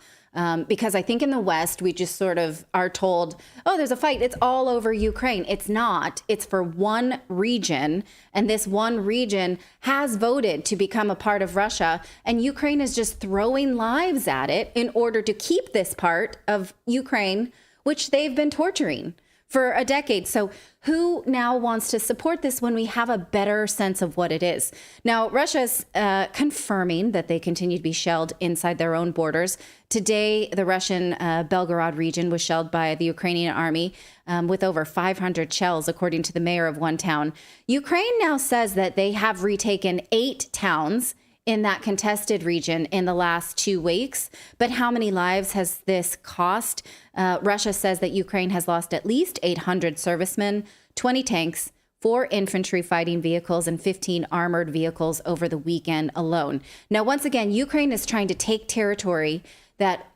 Because I think in the West, we just sort of are told, oh, there's a fight. It's all over Ukraine. It's not. It's for one region. And this one region has voted to become a part of Russia. And Ukraine is just throwing lives at it in order to keep this part of Ukraine, which they've been torturing for a decade. So who now wants to support this when we have a better sense of what it is? Now, Russia's confirming that they continue to be shelled inside their own borders. Today, the Russian Belgorod region was shelled by the Ukrainian army with over 500 shells, according to the mayor of one town. Ukraine now says that they have retaken 8 towns in that contested region in the last 2 weeks. But how many lives has this cost? Russia says that Ukraine has lost at least 800 servicemen, 20 tanks, 4 infantry fighting vehicles, and 15 armored vehicles over the weekend alone. Now, once again, Ukraine is trying to take territory that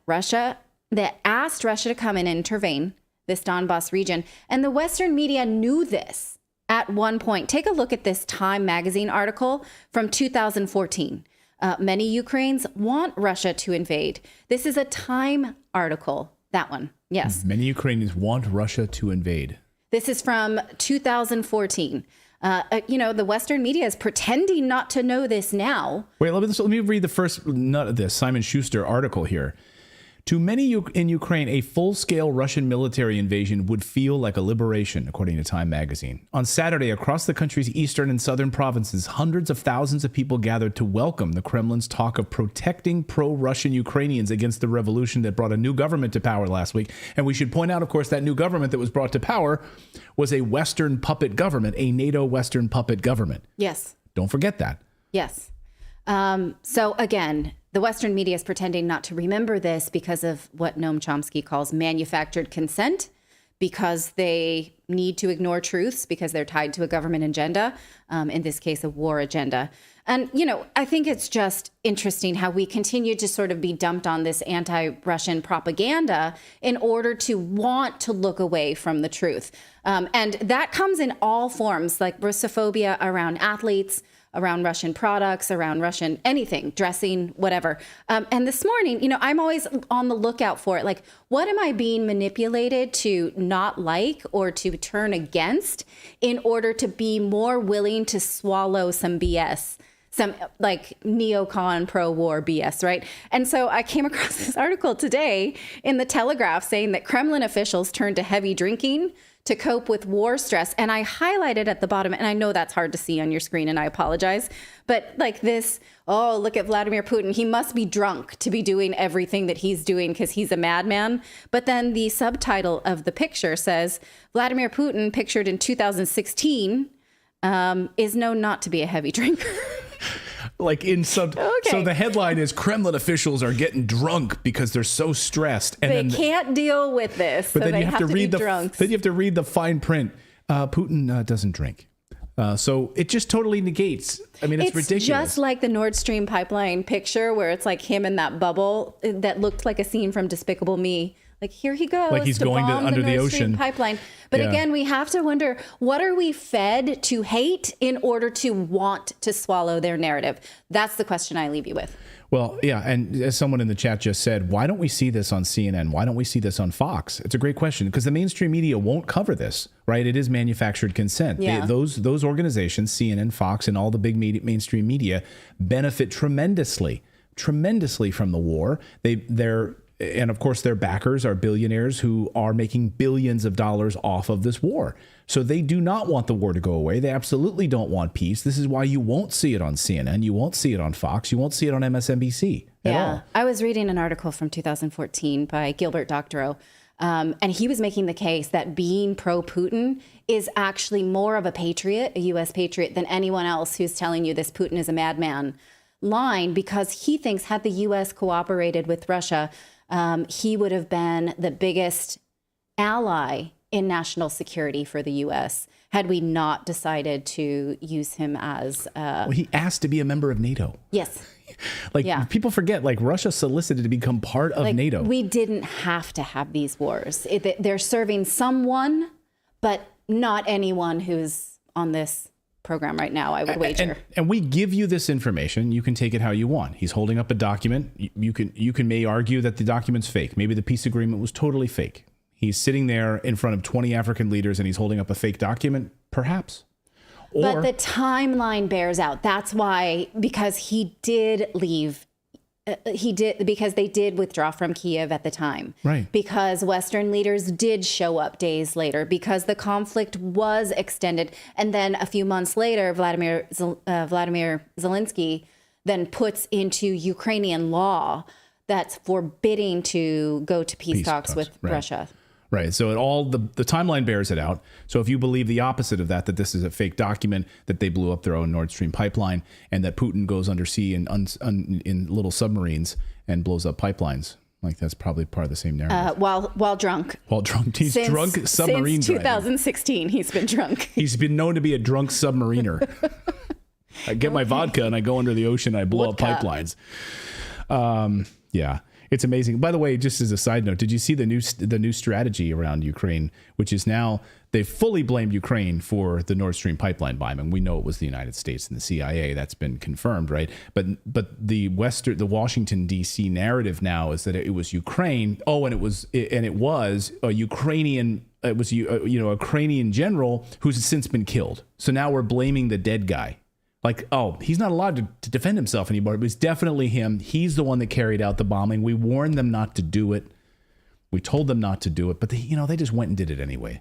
asked Russia to come in and intervene, this Donbas region. And the Western media knew this. At one point, take a look at this Time magazine article from 2014. Many Ukrainians want Russia to invade. This is a Time article, that one. Yes. Many Ukrainians want Russia to invade. This is from 2014. The Western media is pretending not to know this now. Wait, let me read the first nut of this Simon Schuster article here. To many in Ukraine, a full-scale Russian military invasion would feel like a liberation, according to Time magazine. On Saturday, across the country's eastern and southern provinces, hundreds of thousands of people gathered to welcome the Kremlin's talk of protecting pro-Russian Ukrainians against the revolution that brought a new government to power last week. And we should point out, of course, that new government that was brought to power was a Western puppet government, a NATO Western puppet government. Yes. Don't forget that. Yes. So again, the Western media is pretending not to remember this because of what Noam Chomsky calls manufactured consent, because they need to ignore truths because they're tied to a government agenda, in this case, a war agenda. And, I think it's just interesting how we continue to sort of be dumped on this anti-Russian propaganda in order to want to look away from the truth. And that comes in all forms, like Russophobia around athletes, around Russian products, around Russian anything, dressing, whatever. And this morning, I'm always on the lookout for it. Like, what am I being manipulated to not like or to turn against in order to be more willing to swallow some BS? Some like neocon pro-war BS, right? And so I came across this article today in the Telegraph saying that Kremlin officials turned to heavy drinking to cope with war stress. And I highlighted at the bottom, and I know that's hard to see on your screen, and I apologize, but like this, oh, look at Vladimir Putin. He must be drunk to be doing everything that he's doing because he's a madman. But then the subtitle of the picture says, Vladimir Putin, pictured in 2016, is known not to be a heavy drinker. Like so the headline is Kremlin officials are getting drunk because they're so stressed, and they can't deal with this, but so then they you have to read be drunks. Then you have to read the fine print. Putin doesn't drink, so it just totally negates. I mean, it's ridiculous. Just like the Nord Stream pipeline picture, where it's like him in that bubble that looked like a scene from Despicable Me. Like, here he goes, like he's going bomb under the Nord Stream ocean pipeline. But again, we have to wonder, what are we fed to hate in order to want to swallow their narrative? That's the question I leave you with. Well, yeah. And as someone in the chat just said, why don't we see this on CNN? Why don't we see this on Fox? It's a great question, because the mainstream media won't cover this, right? It is manufactured consent. Yeah. Those organizations, CNN, Fox, and all the big mainstream media benefit tremendously from the war. And of course, their backers are billionaires who are making billions of dollars off of this war. So they do not want the war to go away. They absolutely don't want peace. This is why you won't see it on CNN. You won't see it on Fox. You won't see it on MSNBC at all. I was reading an article from 2014 by Gilbert Doctorow, and he was making the case that being pro-Putin is actually more of a patriot, a U.S. patriot, than anyone else who's telling you this Putin is a madman line, because he thinks had the U.S. cooperated with Russia, he would have been the biggest ally in national security for the U.S. had we not decided to use him as... Well, he asked to be a member of NATO. Yes. People forget, Russia solicited to become part of NATO. We didn't have to have these wars. They're serving someone, but not anyone who's on this program right now, I would wager. And we give you this information. You can take it how you want. He's holding up a document. You may argue that the document's fake. Maybe the peace agreement was totally fake. He's sitting there in front of 20 African leaders and he's holding up a fake document, perhaps. But the timeline bears out. That's why, because he did leave. Because they did withdraw from Kiev at the time. Right. Because Western leaders did show up days later, because the conflict was extended. And then a few months later, Vladimir Zelensky then puts into Ukrainian law that's forbidding to go to peace talks with Russia. Right. So the timeline bears it out. So if you believe the opposite of that this is a fake document, that they blew up their own Nord Stream pipeline, and that Putin goes undersea in little submarines and blows up pipelines, like that's probably part of the same narrative. While drunk. While drunk. He's drunk submarine Since 2016, he's been drunk. He's been known to be a drunk submariner. I get my vodka and I go under the ocean and I blow up pipelines. Yeah. It's amazing. By the way, just as a side note, did you see the new strategy around Ukraine, which is now they fully blamed Ukraine for the Nord Stream pipeline bombing? We know it was the United States and the CIA. That's been confirmed, right? But the Washington D.C. narrative now is that it was Ukraine. Oh, and it was a Ukrainian. It was a Ukrainian general who's since been killed. So now we're blaming the dead guy. Like, oh, he's not allowed to defend himself anymore. It was definitely him. He's the one that carried out the bombing. We warned them not to do it. We told them not to do it, but they just went and did it anyway.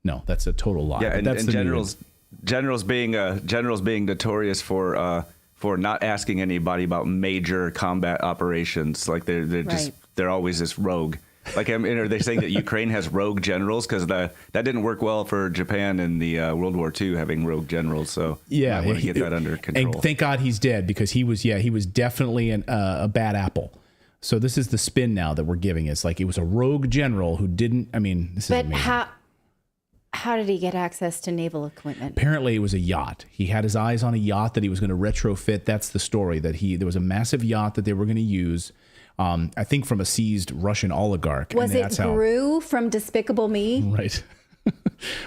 No, that's a total lie. Yeah, that's and generals being notorious for not asking anybody about major combat operations. Like they're always this rogue. Like, are they saying that Ukraine has rogue generals? Because that didn't work well for Japan in the World War II, having rogue generals. So yeah, I want to get that under control. And thank God he's dead, because he was definitely a bad apple. So this is the spin now that we're giving. It's like it was a rogue general who didn't. I mean, this is amazing. How did he get access to naval equipment? Apparently, it was a yacht. He had his eyes on a yacht that he was going to retrofit. That's the story. There was a massive yacht that they were going to use. I think from a seized Russian oligarch. Was it Gru from Despicable Me? Right.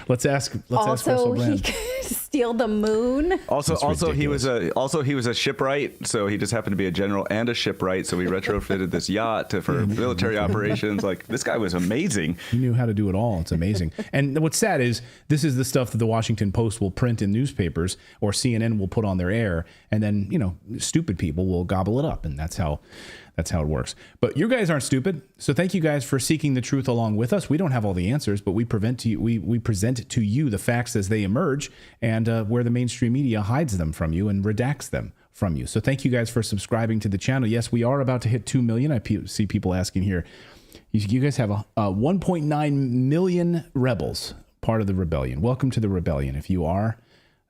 Let's ask. Also, he could steal the moon. Also, he was a shipwright, so he just happened to be a general and a shipwright. So we retrofitted this yacht for military operations. Like, this guy was amazing. He knew how to do it all. It's amazing. And what's sad is this is the stuff that the Washington Post will print in newspapers, or CNN will put on their air, and then stupid people will gobble it up, and that's how it works. But you guys aren't stupid. So thank you guys for seeking the truth along with us. We don't have all the answers, but we present to you the facts as they emerge, and where the mainstream media hides them from you and redacts them from you. So thank you guys for subscribing to the channel. Yes, we are about to hit 2 million. I see people asking here. You guys have 1.9 million rebels, part of the rebellion. Welcome to the rebellion. If you are,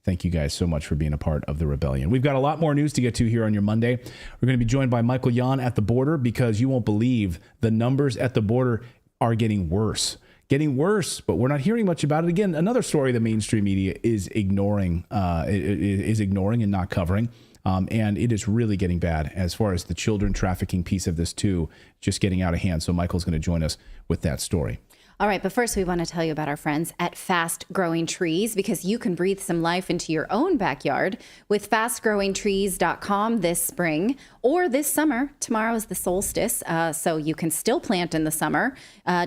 thank you guys so much for being a part of the rebellion. We've got a lot more news to get to here on your Monday. We're going to be joined by Michael Yon at the border, because you won't believe the numbers at the border are getting worse. But we're not hearing much about it. Again, another story the mainstream media is ignoring and not covering. And it is really getting bad as far as the children trafficking piece of this too, just getting out of hand. So Michael's going to join us with that story. All right, but first we want to tell you about our friends at Fast Growing Trees, because you can breathe some life into your own backyard with fastgrowingtrees.com this spring or this summer. Tomorrow is the solstice, so you can still plant in the summer,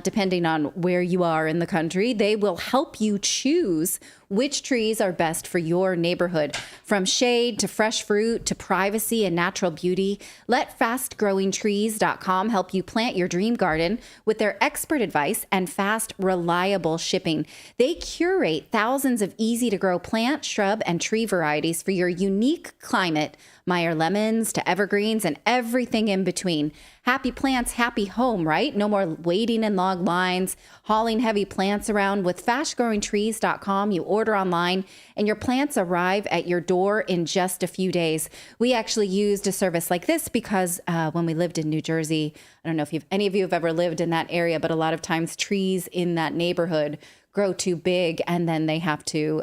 depending on where you are in the country. They will help you choose which trees are best for your neighborhood, from shade to fresh fruit to privacy and natural beauty. Let fastgrowingtrees.com help you plant your dream garden with their expert advice and fast, reliable shipping. They curate thousands of easy-to-grow plant, shrub, and tree varieties for your unique climate. Meyer lemons to evergreens and everything in between. Happy plants, happy home, right? No more waiting in long lines, hauling heavy plants around. With fastgrowingtrees.com, you order online and your plants arrive at your door in just a few days. We actually used a service like this because when we lived in New Jersey, I don't know if any of you have ever lived in that area, but a lot of times trees in that neighborhood grow too big and then they have to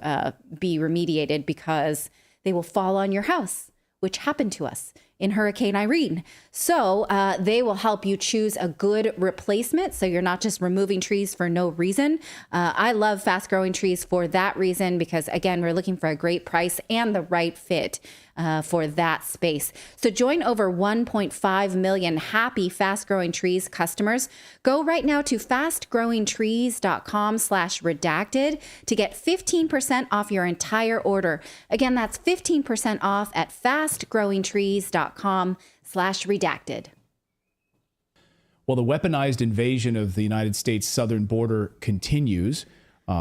be remediated because they will fall on your house, which happened to us in Hurricane Irene. So they will help you choose a good replacement, so you're not just removing trees for no reason. I love Fast Growing Trees for that reason, because again, we're looking for a great price and the right fit for that space. So join over 1.5 million happy Fast Growing Trees customers. Go right now to fastgrowingtrees.com/redacted to get 15% off your entire order. Again, that's 15% off at fastgrowingtrees.com/redacted. Well, the weaponized invasion of the United States southern border continues.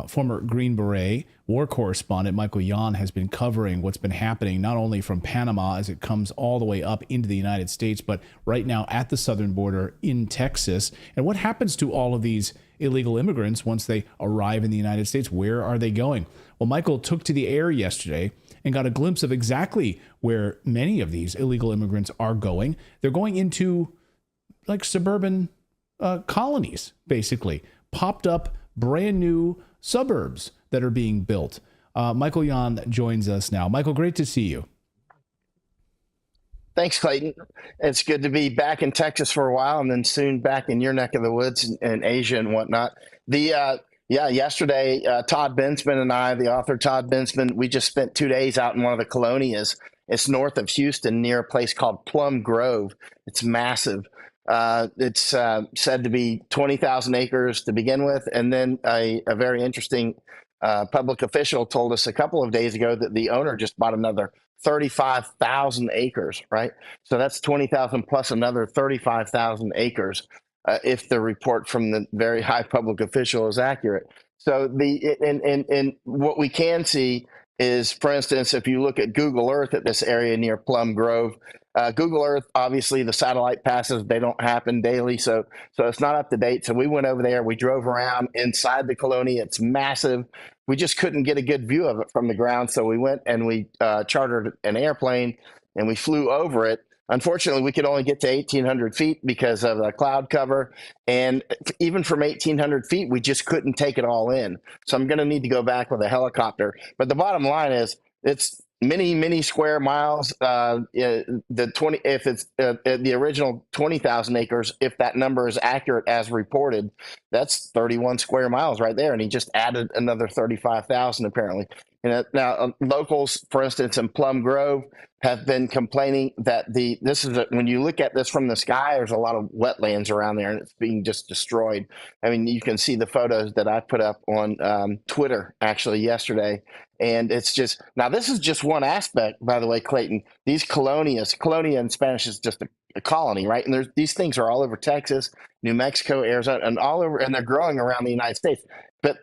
Former Green Beret war correspondent Michael Yon has been covering what's been happening not only from Panama as it comes all the way up into the United States, but right now at the southern border in Texas. And what happens to all of these illegal immigrants once they arrive in the United States? Where are they going? Well, Michael took to the air yesterday and got a glimpse of exactly where many of these illegal immigrants are going. They're going into like suburban colonies, basically, popped up brand new suburbs that are being built. Michael Yon joins us now. Michael, great to see you. Thanks, Clayton. It's good to be back in Texas for a while and then soon back in your neck of the woods in Asia and whatnot. Yesterday, Todd Bensman and I, the author Todd Bensman, we just spent 2 days out in one of the colonias. It's north of Houston near a place called Plum Grove. It's massive. It's said to be 20,000 acres to begin with. And then a very interesting public official told us a couple of days ago that the owner just bought another 35,000 acres, right? So that's 20,000 plus another 35,000 acres, if the report from the very high public official is accurate. So and what we can see is, for instance, if you look at Google Earth at this area near Plum Grove, Google Earth, obviously the satellite passes, they don't happen daily, so it's not up to date. So we went over there, we drove around inside the colonia. It's massive. We just couldn't get a good view of it from the ground, so we went and we chartered an airplane and we flew over it. Unfortunately, we could only get to 1,800 feet because of the cloud cover, and even from 1,800 feet, we just couldn't take it all in. So I'm going to need to go back with a helicopter. But the bottom line is, it's many square miles. If it's the original 20,000 acres, if that number is accurate as reported, that's 31 square miles right there. And he just added another 35,000 apparently. And now locals, for instance, in Plum Grove, have been complaining that when you look at this from the sky, there's a lot of wetlands around there, and it's being just destroyed. I mean, you can see the photos that I put up on Twitter actually yesterday, and it's just, now this is just one aspect, by the way, Clayton. These colonias, colonia in Spanish is just a colony, right? And these things are all over Texas, New Mexico, Arizona, and all over, and they're growing around the United States. But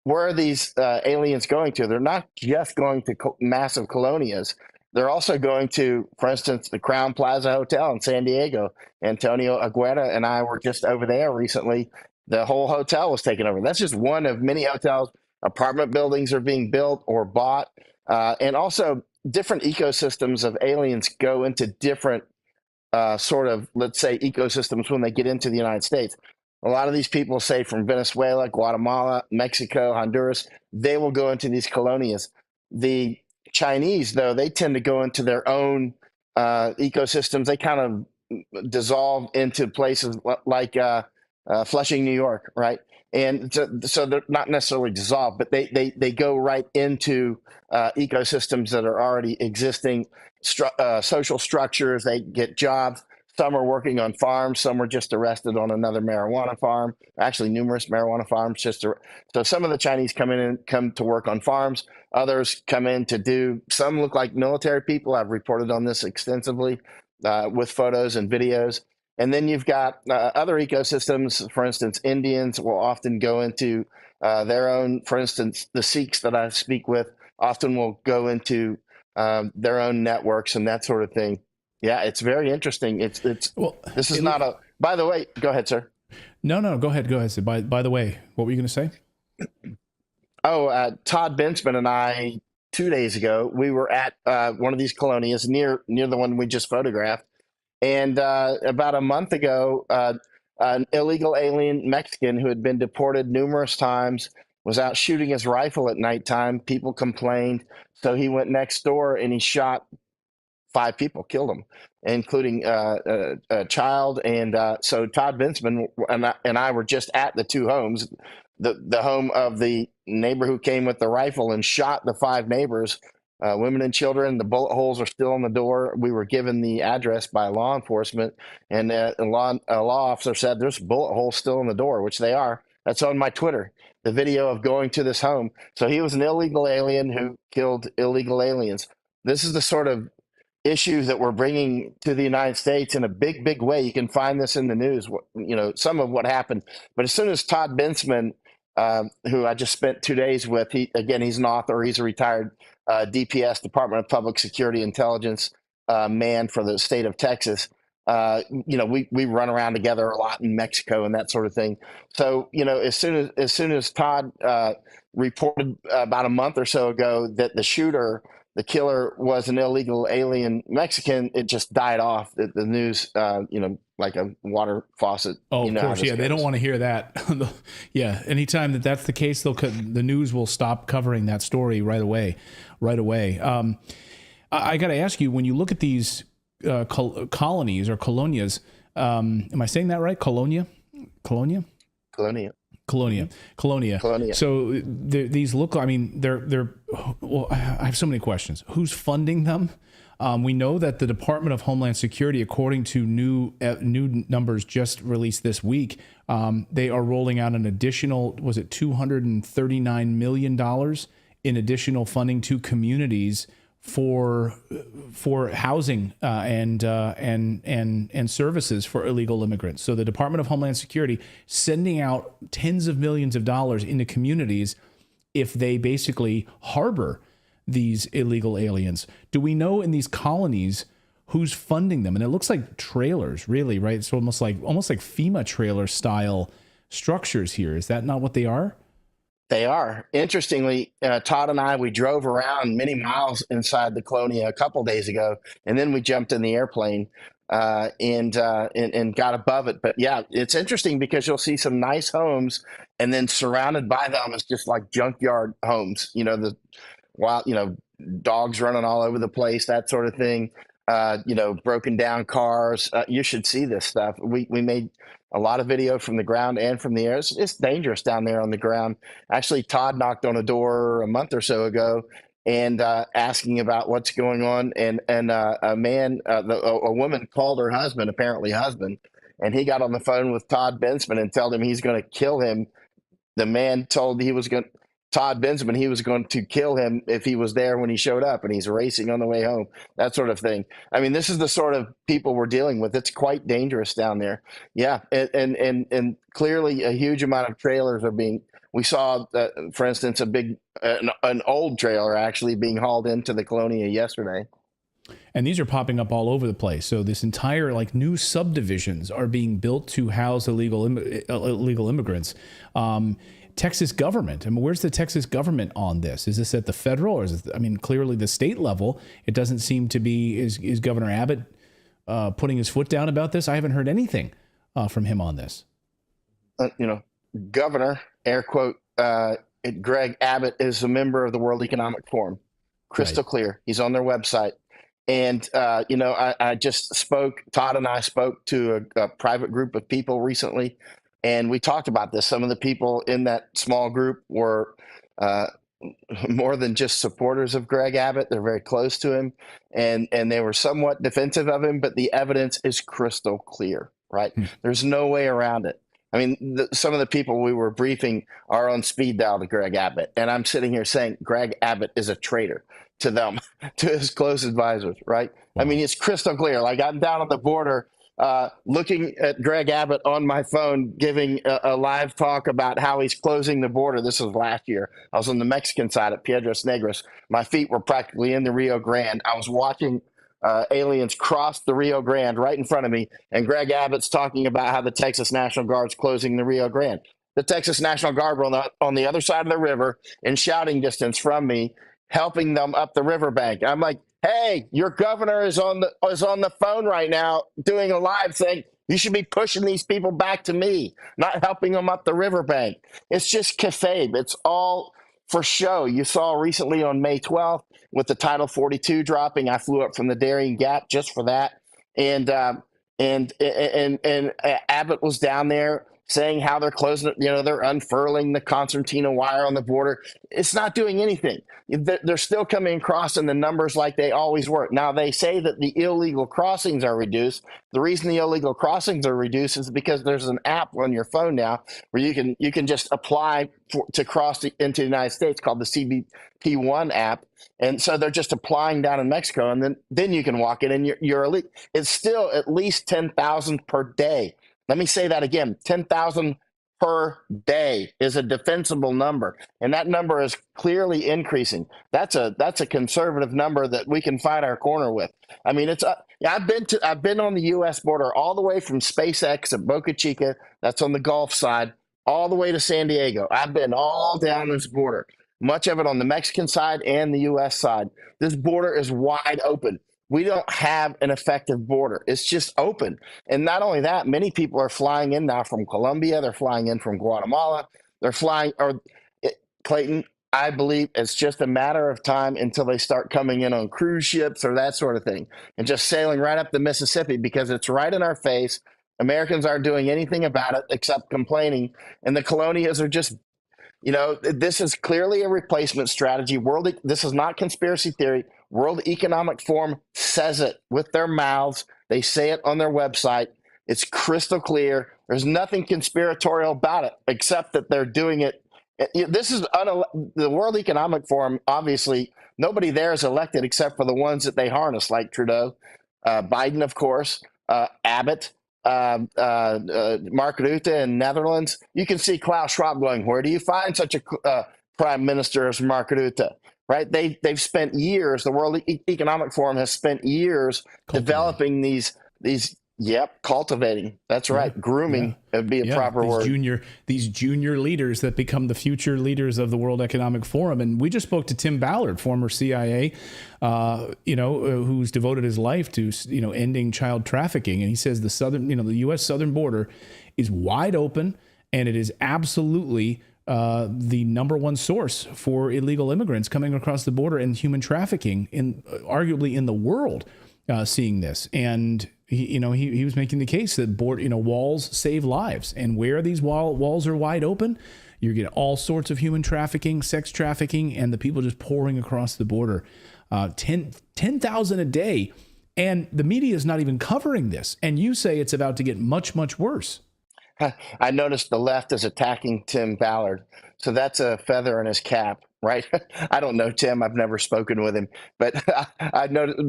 where are these aliens going to? They're not just going to massive colonias. They're also going to, for instance, the Crown Plaza Hotel in San Diego. Antonio Aguirre and I were just over there recently. The whole hotel was taken over. That's just one of many hotels. Apartment buildings are being built or bought. And also different ecosystems of aliens go into different sort of, let's say, ecosystems when they get into the United States. A lot of these people, say from Venezuela, Guatemala, Mexico, Honduras, they will go into these colonias. The Chinese, though, they tend to go into their own ecosystems. They kind of dissolve into places like Flushing, New York, right? And so they're not necessarily dissolved, but they go right into ecosystems that are already existing, social structures. They get jobs. Some are working on farms. Some were just arrested on another marijuana farm. Actually, numerous marijuana farms. So some of the Chinese come to work on farms. Others come in to do. Some look like military people. I've reported on this extensively with photos and videos. And then you've got other ecosystems. For instance, Indians will often go into their own. For instance, the Sikhs that I speak with often will go into their own networks and that sort of thing. Yeah, it's very interesting. This is not a. By the way, go ahead, sir. No, go ahead. Sir. By the way, what were you going to say? Todd Bensman and I 2 days ago, we were at one of these colonias near the one we just photographed, and about a month ago, an illegal alien Mexican who had been deported numerous times was out shooting his rifle at nighttime. People complained, so he went next door and he shot 5 people, killed them, including a child. And so Todd Bensman and I were just at the 2 homes, the home of the neighbor who came with the rifle and shot the 5 neighbors, women and children. The bullet holes are still on the door. We were given the address by law enforcement, and a law officer said there's bullet holes still in the door, which they are. That's on my Twitter, the video of going to this home. So he was an illegal alien who killed illegal aliens. This is the sort of issues that we're bringing to the United States in a big, big way. You can find this in the news, some of what happened. But as soon as Todd Bensman, who I just spent 2 days with, he's an author, he's a retired DPS, Department of Public Security Intelligence man for the state of Texas. We run around together a lot in Mexico and that sort of thing. So, as soon as Todd reported about a month or so ago that the killer was an illegal alien Mexican, it just died off. The news, like a water faucet. Oh, of course, yeah. They don't want to hear that. Yeah, anytime that's the case, the news will stop covering that story right away. I got to ask you, when you look at these colonies or colonias, am I saying that right? Colonia. So these look, I mean, well, I have so many questions. Who's funding them? We know that the Department of Homeland Security, according to new numbers just released this week, they are rolling out an additional, was it $239 million in additional funding to communities for housing and services for illegal immigrants. So the Department of Homeland Security sending out tens of millions of dollars into communities if they basically harbor these illegal aliens. Do we know in these colonies who's funding them? And it looks like trailers, really, right? It's almost like FEMA trailer style structures here. Is that not what they are? They are. Interestingly, Todd and I, we drove around many miles inside the colonia a couple days ago, and then we jumped in the airplane and got above it. But yeah, it's interesting because you'll see some nice homes, and then surrounded by them is just like junkyard homes. Dogs running all over the place, that sort of thing. Broken down cars. You should see this stuff. We made a lot of video from the ground and from the air. It's dangerous down there on the ground. Actually, Todd knocked on a door a month or so ago and asking about what's going on. And a woman called her husband, and he got on the phone with Todd Bensman and told him he's going to kill him. The man told Todd Bensman he was going to kill him if he was there when he showed up, and he's racing on the way home, that sort of thing. I mean, this is the sort of people we're dealing with. It's quite dangerous down there. Yeah, and clearly a huge amount of trailers are being. We saw, for instance, an old trailer actually being hauled into the colonia yesterday. And these are popping up all over the place. So this entire new subdivisions are being built to house illegal immigrants. Texas government. I mean, where's the Texas government on this? Is this at the federal, or is it, clearly the state level? It doesn't seem to be. Is Governor Abbott putting his foot down about this? I haven't heard anything from him on this. Governor, air quote, Greg Abbott is a member of the World Economic Forum. Crystal clear. He's on their website. And, I just spoke, Todd and I spoke to a private group of people recently, and we talked about this. Some of the people in that small group were more than just supporters of Greg Abbott. They're very close to him, and they were somewhat defensive of him, but the evidence is crystal clear, right? There's no way around it. I mean, some of the people we were briefing are on speed dial to Greg Abbott, and I'm sitting here saying Greg Abbott is a traitor to them, to his close advisors, right? I mean, it's crystal clear. Like, I'm down on the border looking at Greg Abbott on my phone, giving a live talk about how he's closing the border. This was last year. I was on the Mexican side at Piedras Negras. My feet were practically in the Rio Grande. I was watching aliens cross the Rio Grande right in front of me, and Greg Abbott's talking about how the Texas National Guard's closing the Rio Grande. The Texas National Guard were on the other side of the river in shouting distance from me, helping them up the riverbank. I'm like, hey, your governor is on the phone right now doing a live saying you should be pushing these people back to me, not helping them up the riverbank. It's just kayfabe. It's all for show. You saw recently on May 12th with the Title 42 dropping. I flew up from the Darien Gap just for that, and Abbott was down there saying how they're closing it. They're unfurling the concertina wire on the border. It's not doing anything. They're still coming across in the numbers like they always were. Now, they say that the illegal crossings are reduced. The reason the illegal crossings are reduced is because there's an app on your phone now where you can just apply to cross into the United States called the CBP1 app. And so they're just applying down in Mexico, and then you can walk in and you're elite. It's still at least 10,000 per day. Let me say that again. 10,000 per day is a defensible number, and that number is clearly increasing. That's a conservative number that we can fight our corner with. I mean, I've been on the U.S. border all the way from SpaceX at Boca Chica, that's on the Gulf side, all the way to San Diego. I've been all down this border, much of it on the Mexican side and the U.S. side. This border is wide open. We don't have an effective border. It's just open. And not only that, many people are flying in now from Colombia. They're flying in from Guatemala. Clayton, I believe it's just a matter of time until they start coming in on cruise ships or that sort of thing and just sailing right up the Mississippi because it's right in our face. Americans aren't doing anything about it except complaining. And the colonias are just, this is clearly a replacement strategy. This is not conspiracy theory. World Economic Forum says it with their mouths. They say it on their website. It's crystal clear. There's nothing conspiratorial about it except that they're doing it. This is the World Economic Forum. Obviously, nobody there is elected except for the ones that they harness, like Trudeau, Biden, of course, Abbott, Mark Rutte in Netherlands. You can see Klaus Schwab going, where do you find such a prime minister as Mark Rutte? Right? They've spent years. The World Economic Forum has spent years developing these. Cultivating. That's right. Grooming would be a proper word. These junior leaders that become the future leaders of the World Economic Forum. And we just spoke to Tim Ballard, former CIA, who's devoted his life to ending child trafficking. And he says the U.S. southern border is wide open, and it is absolutely the number one source for illegal immigrants coming across the border and human trafficking, arguably in the world, seeing this. And he was making the case that walls save lives, and where these walls are wide open, you're getting all sorts of human trafficking, sex trafficking, and the people just pouring across the border. 10,000 a day, and the media is not even covering this. And you say it's about to get much, much worse. I noticed the left is attacking Tim Ballard. So that's a feather in his cap, right? I don't know Tim. I've never spoken with him. But I noticed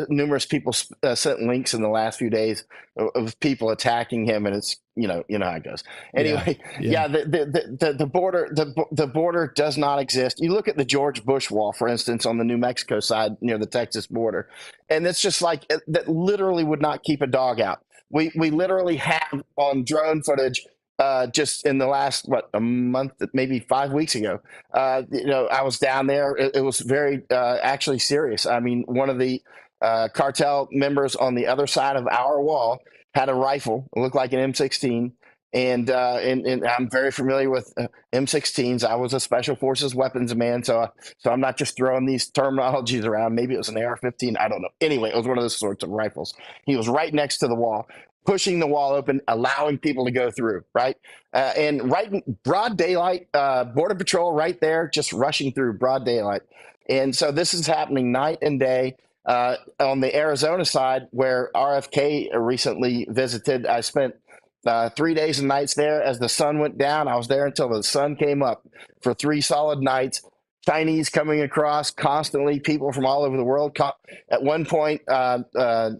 numerous people sent links in the last few days of people attacking him. And it's, you know how it goes. Anyway, the border does not exist. You look at the George Bush wall, for instance, on the New Mexico side near the Texas border. And it's just like that literally would not keep a dog out. We literally have on drone footage just in the last, a month, maybe 5 weeks ago. I was down there. It was very actually serious. I mean, one of the cartel members on the other side of our wall had a rifle. It looked like an M16. And I'm very familiar with M16s. I was a Special Forces weapons man, so I'm not just throwing these terminologies around. Maybe it was an AR-15. I don't know. Anyway, it was one of those sorts of rifles. He was right next to the wall, pushing the wall open, allowing people to go through, right? And right in broad daylight, Border Patrol right there, just rushing through broad daylight. And so this is happening night and day. On the Arizona side, where RFK recently visited, I spent 3 days and nights there. As the sun went down, I was there until the sun came up for 3 solid nights. Chinese coming across constantly, people from all over the world. At one point, I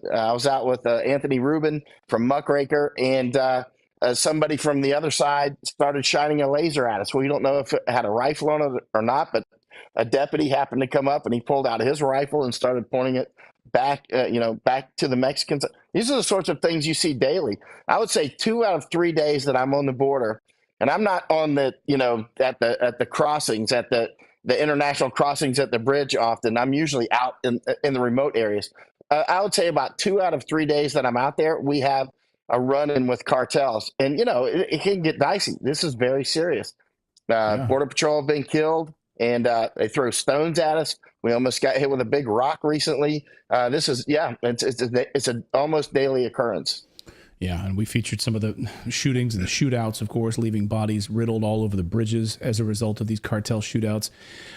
was out with Anthony Rubin from Muckraker, and somebody from the other side started shining a laser at us. We don't know if it had a rifle on it or not, but a deputy happened to come up, and he pulled out his rifle and started pointing it back to the Mexicans. These are the sorts of things you see daily. I would say 2 out of 3 days that I'm on the border, and I'm not on the, at the crossings, at the international crossings at the bridge often. I'm usually out in the remote areas. I would say about 2 out of 3 days that I'm out there, we have a run-in with cartels. And, it can get dicey. This is very serious. Border Patrol have been killed. and they throw stones at us. We almost got hit with a big rock recently. It's an almost daily occurrence. Yeah, and we featured some of the shootings and the shootouts, of course, leaving bodies riddled all over the bridges as a result of these cartel shootouts.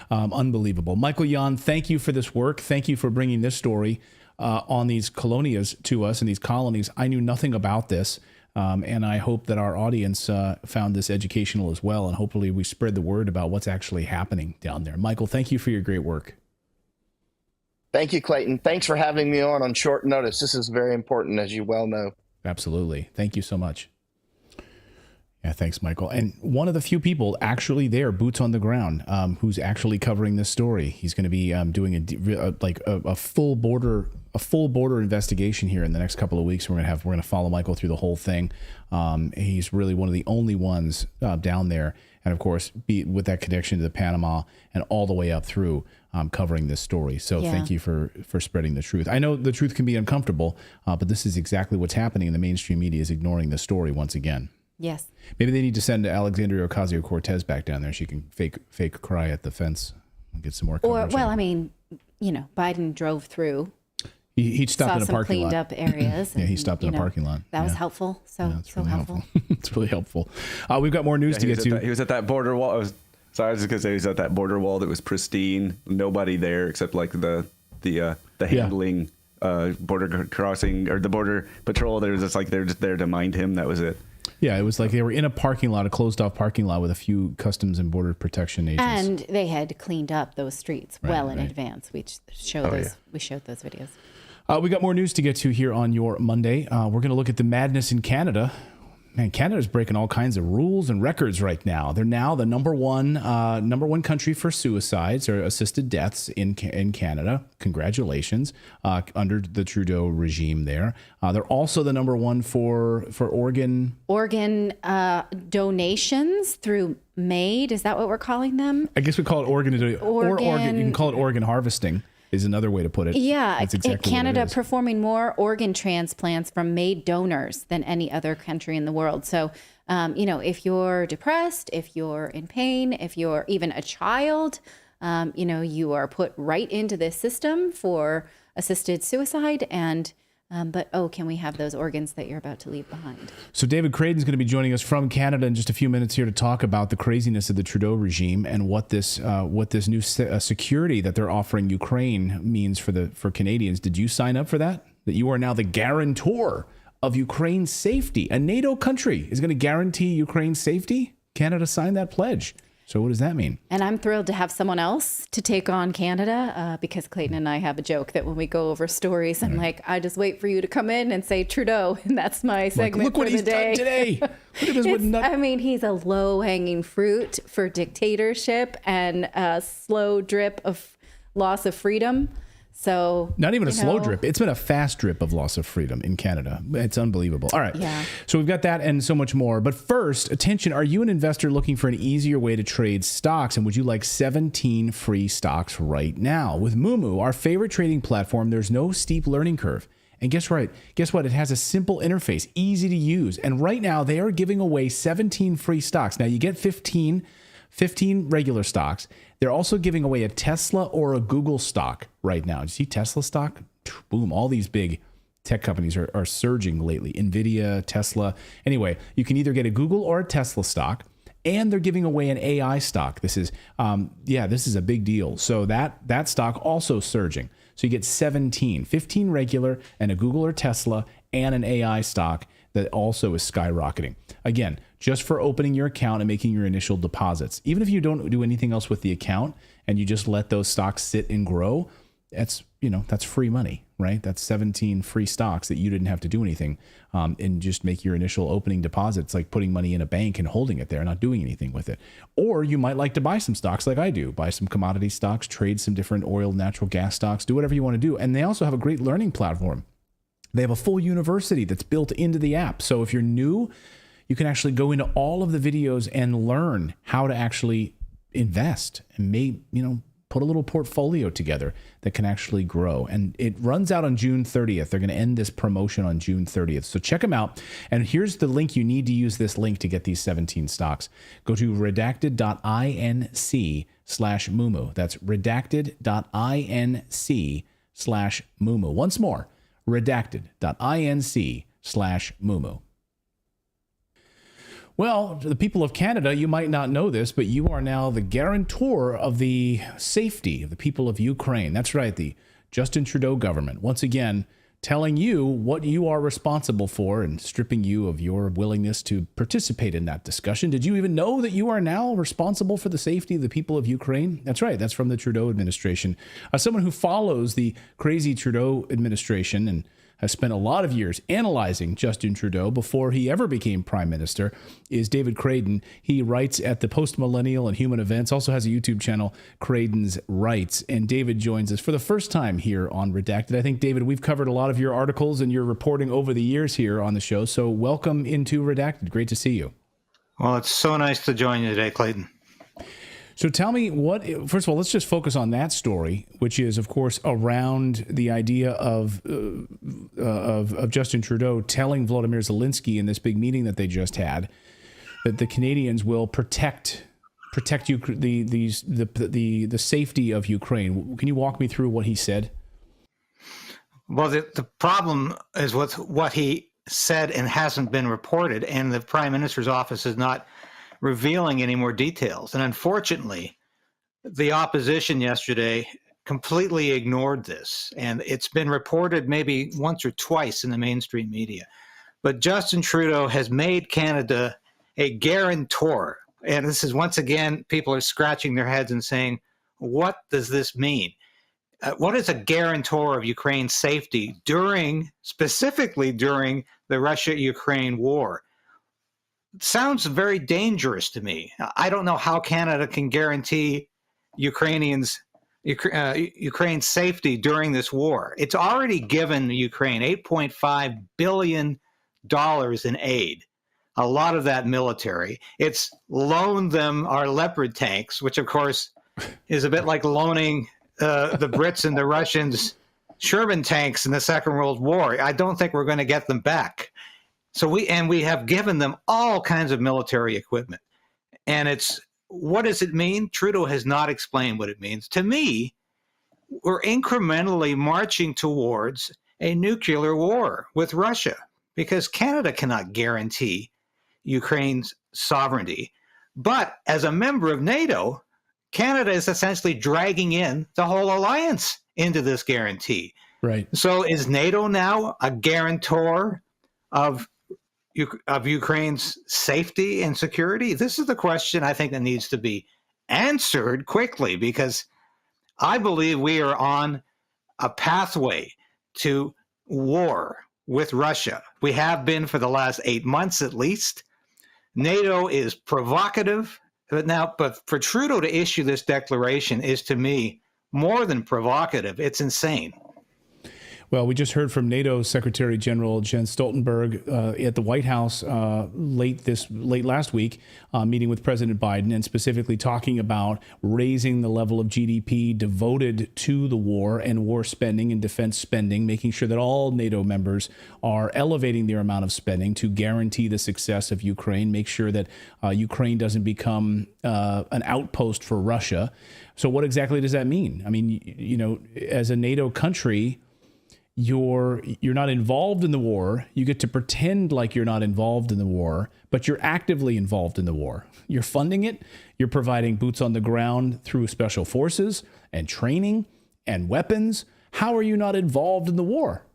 Unbelievable. Michael Yon, thank you for this work. Thank you for bringing this story on these colonias to us and these colonies. I knew nothing about this, and I hope that our audience found this educational as well, and hopefully we spread the word about what's actually happening down there. Michael, thank you for your great work. Thank you, Clayton. Thanks for having me on short notice. This is very important, as you well know. Absolutely. Thank you so much. Yeah, thanks, Michael. And one of the few people actually there, boots on the ground, who's actually covering this story. He's going to be doing a full border investigation here in the next couple of weeks. We're going to follow Michael through the whole thing. He's really one of the only ones down there, and of course, with that connection to the Panama and all the way up through. Covering this story. So Thank you for spreading the truth. I know the truth can be uncomfortable, but this is exactly what's happening, and the mainstream media is ignoring the story once again. Yes. Maybe they need to send Alexandria Ocasio-Cortez back down there. She can fake cry at the fence and get some more coverage. Or, well, I mean, Biden drove through. He stopped in a parking lot. Saw some cleaned up areas. Yeah, he stopped in a parking lot. That was helpful. So really helpful. It's really helpful. We've got more news to get to. He was at that border wall. So I was just gonna say he was at that border wall that was pristine, nobody there except like the handling border crossing or the border patrol. They're just there to mind him. That was it. Yeah, it was like they were in a parking lot, a closed off parking lot with a few Customs and Border Protection agents. And they had cleaned up those streets in advance. We showed those videos. We got more news to get to here on your Monday. We're going to look at the madness in Canada. Man, Canada's breaking all kinds of rules and records right now. They're now the number one country for suicides or assisted deaths in Canada. Congratulations, under the Trudeau regime there. They're also the number one for organ donations through MAID. Is that what we're calling them? I guess we call it organ. You can call it organ harvesting. Is another way to put it. Yeah, that's exactly Canada what it is. Performing more organ transplants from MAID donors than any other country in the world. So, if you're depressed, if you're in pain, if you're even a child, you are put right into this system for assisted suicide. And can we have those organs that you're about to leave behind? So David Creighton's going to be joining us from Canada in just a few minutes here to talk about the craziness of the Trudeau regime and what this new security that they're offering Ukraine means for Canadians. Did you sign up for that? That you are now the guarantor of Ukraine's safety. A NATO country is going to guarantee Ukraine's safety? Canada signed that pledge. So what does that mean? And I'm thrilled to have someone else to take on Canada because Clayton and I have a joke that when we go over stories, I'm like, I just wait for you to come in and say Trudeau, and that's my segment look what for the he's day. done today. Look at this. He's a low-hanging fruit for dictatorship and a slow drip of loss of freedom. So not even a slow drip. It's been a fast drip of loss of freedom in Canada. It's unbelievable. All right. Yeah. So we've got that and so much more. But first, attention, are you an investor looking for an easier way to trade stocks? And would you like 17 free stocks right now? With Moomoo, our favorite trading platform, there's no steep learning curve. And guess what? It has a simple interface, easy to use. And right now they are giving away 17 free stocks. Now you get 15 regular stocks. They're also giving away a Tesla or a Google stock right now. Did you see Tesla stock? Boom. All these big tech companies are surging lately. NVIDIA, Tesla. Anyway, you can either get a Google or a Tesla stock, and they're giving away an AI stock. This is a big deal. So that stock also surging. So you get 15 regular and a Google or Tesla and an AI stock that also is skyrocketing. Again, just for opening your account and making your initial deposits. Even if you don't do anything else with the account and you just let those stocks sit and grow, that's free money, right? That's 17 free stocks that you didn't have to do anything and just make your initial opening deposits, like putting money in a bank and holding it there, not doing anything with it. Or you might like to buy some stocks like I do, buy some commodity stocks, trade some different oil, natural gas stocks, do whatever you want to do. And they also have a great learning platform. They have a full university that's built into the app. So if you're new, you can actually go into all of the videos and learn how to actually invest and put a little portfolio together that can actually grow. And it runs out on June 30th. They're going to end this promotion on June 30th. So check them out. And here's the link. You need to use this link to get these 17 stocks. Go to redacted.inc/Mumu. That's redacted.inc/Mumu. Once more, redacted.inc/Mumu. Well, to the people of Canada, you might not know this, but you are now the guarantor of the safety of the people of Ukraine. That's right, the Justin Trudeau government, once again, telling you what you are responsible for and stripping you of your willingness to participate in that discussion. Did you even know that you are now responsible for the safety of the people of Ukraine? That's right, that's from the Trudeau administration. Someone who follows the crazy Trudeau administration and has spent a lot of years analyzing Justin Trudeau before he ever became prime minister is David Creighton. He writes at the Post Millennial and Human Events, also has a YouTube channel, Creighton's Writes. And David joins us for the first time here on Redacted. I think, David, we've covered a lot of your articles and your reporting over the years here on the show. So welcome into Redacted. Great to see you. Well, it's so nice to join you today, Clayton. So tell me first of all, let's just focus on that story, which is, of course, around the idea of Justin Trudeau telling Volodymyr Zelensky in this big meeting that they just had that the Canadians will protect the safety of Ukraine. Can you walk me through what he said? Well, the problem is with what he said and hasn't been reported, and the Prime Minister's office is not revealing any more details. And unfortunately, the opposition yesterday completely ignored this. And it's been reported maybe once or twice in the mainstream media. But Justin Trudeau has made Canada a guarantor. And this is, once again, people are scratching their heads and saying, what does this mean? What is a guarantor of Ukraine's safety specifically during the Russia-Ukraine war? Sounds very dangerous to me. I don't know how Canada can guarantee Ukraine's safety during this war. It's already given Ukraine $8.5 billion in aid, a lot of that military. It's loaned them our Leopard tanks, which of course is a bit like loaning the Brits and the Russians Sherman tanks in the Second World War. I don't think we're going to get them back. So we have given them all kinds of military equipment. And what does it mean? Trudeau has not explained what it means. To me, we're incrementally marching towards a nuclear war with Russia because Canada cannot guarantee Ukraine's sovereignty. But as a member of NATO, Canada is essentially dragging in the whole alliance into this guarantee. Right. So is NATO now a guarantor of Ukraine's safety and security? This is the question I think that needs to be answered quickly, because I believe we are on a pathway to war with Russia. We have been for the last 8 months at least. NATO is provocative, but for Trudeau to issue this declaration is, to me, more than provocative. It's insane. Well, we just heard from NATO Secretary General Jens Stoltenberg at the White House late last week, meeting with President Biden, and specifically talking about raising the level of GDP devoted to the war and war spending and defense spending, making sure that all NATO members are elevating their amount of spending to guarantee the success of Ukraine, make sure that Ukraine doesn't become an outpost for Russia. So what exactly does that mean? I mean, as a NATO country, you're not involved in the war. You get to pretend like you're not involved in the war, but you're actively involved in the war. You're funding it. You're providing boots on the ground through special forces and training and weapons. How are you not involved in the war?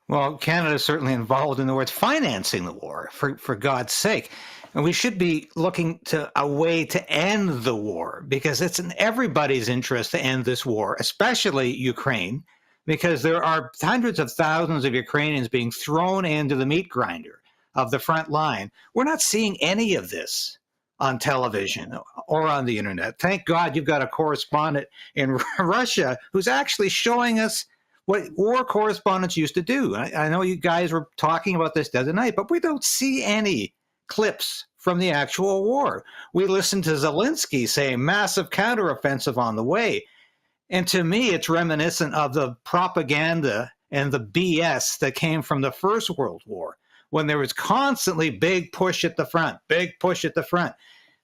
Well, Canada is certainly involved in the war. It's financing the war, for God's sake. And we should be looking to a way to end the war, because it's in everybody's interest to end this war, especially Ukraine, because there are hundreds of thousands of Ukrainians being thrown into the meat grinder of the front line. We're not seeing any of this on television or on the internet. Thank God you've got a correspondent in Russia who's actually showing us what war correspondents used to do. I know you guys were talking about this the other night, but we don't see any clips from the actual war. We listened to Zelensky saying massive counteroffensive on the way. And to me, it's reminiscent of the propaganda and the BS that came from the First World War, when there was constantly big push at the front,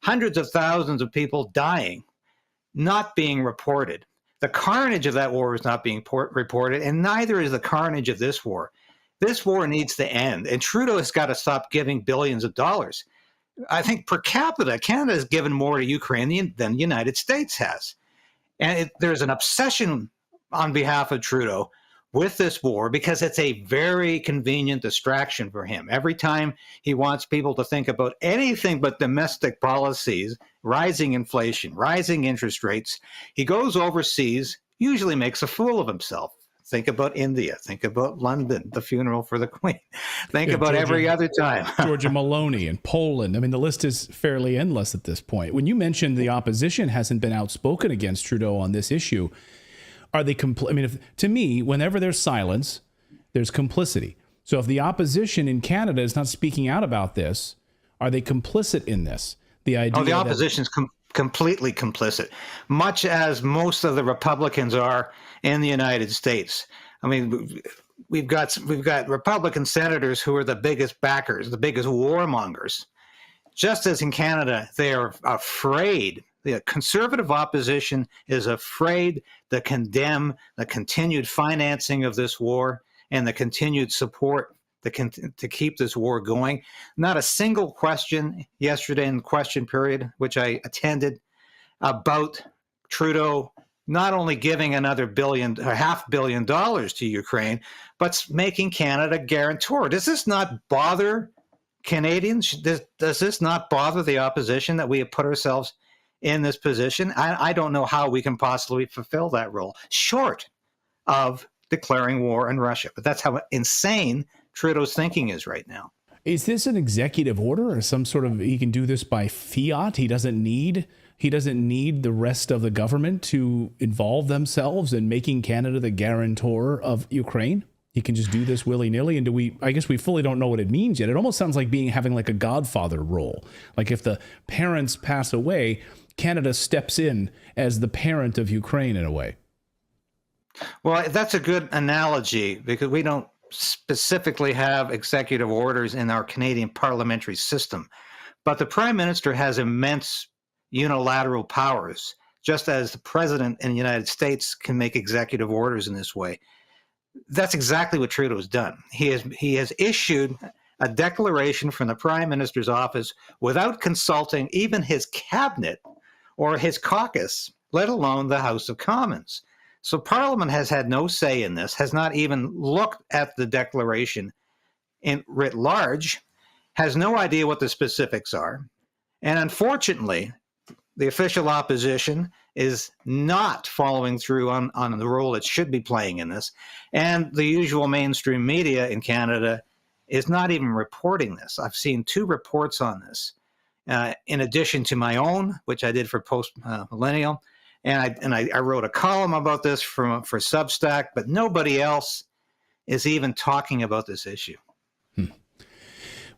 hundreds of thousands of people dying, not being reported. The carnage of that war is not being reported, and neither is the carnage of this war. This war needs to end, and Trudeau has got to stop giving billions of dollars. I think per capita, Canada has given more to Ukraine than the United States has. And there's an obsession on behalf of Trudeau with this war because it's a very convenient distraction for him. Every time he wants people to think about anything but domestic policies, rising inflation, rising interest rates, he goes overseas, usually makes a fool of himself. Think about India. Think about London, the funeral for the Queen. Think about Georgia, every other time. Georgia Maloney and Poland. I mean, the list is fairly endless at this point. When you mentioned the opposition hasn't been outspoken against Trudeau on this issue, are they I mean, to me, whenever there's silence, there's complicity. So if the opposition in Canada is not speaking out about this, are they complicit in this? The idea the opposition's completely complicit, much as most of the Republicans are in the United States. I mean, we've got Republican senators who are the biggest backers, the biggest warmongers. Just as in Canada, they are afraid. The conservative opposition is afraid to condemn the continued financing of this war and the continued support to keep this war going. Not a single question yesterday in the question period, which I attended, about Trudeau not only giving another $500 million to Ukraine, but making Canada guarantor. Does this not bother Canadians? Does this not bother the opposition that we have put ourselves in this position? I don't know how we can possibly fulfill that role, short of declaring war on Russia. But that's how insane Trudeau's thinking is right now. Is this an executive order or some sort of, he can do this by fiat? He doesn't need the rest of the government to involve themselves in making Canada the guarantor of Ukraine? He can just do this willy-nilly? And I guess we fully don't know what it means yet. It almost sounds like having like a Godfather role. Like if the parents pass away, Canada steps in as the parent of Ukraine in a way. Well, that's a good analogy because we don't specifically have executive orders in our Canadian parliamentary system. But the Prime Minister has immense unilateral powers, just as the President in the United States can make executive orders in this way. That's exactly what Trudeau's done. He has issued a declaration from the Prime Minister's office without consulting even his cabinet or his caucus, let alone the House of Commons. So Parliament has had no say in this, has not even looked at the declaration in writ large, has no idea what the specifics are. And unfortunately, the official opposition is not following through on the role it should be playing in this. And the usual mainstream media in Canada is not even reporting this. I've seen 2 reports on this, in addition to my own, which I did for Post Millennial. And I wrote a column about this for Substack, but nobody else is even talking about this issue.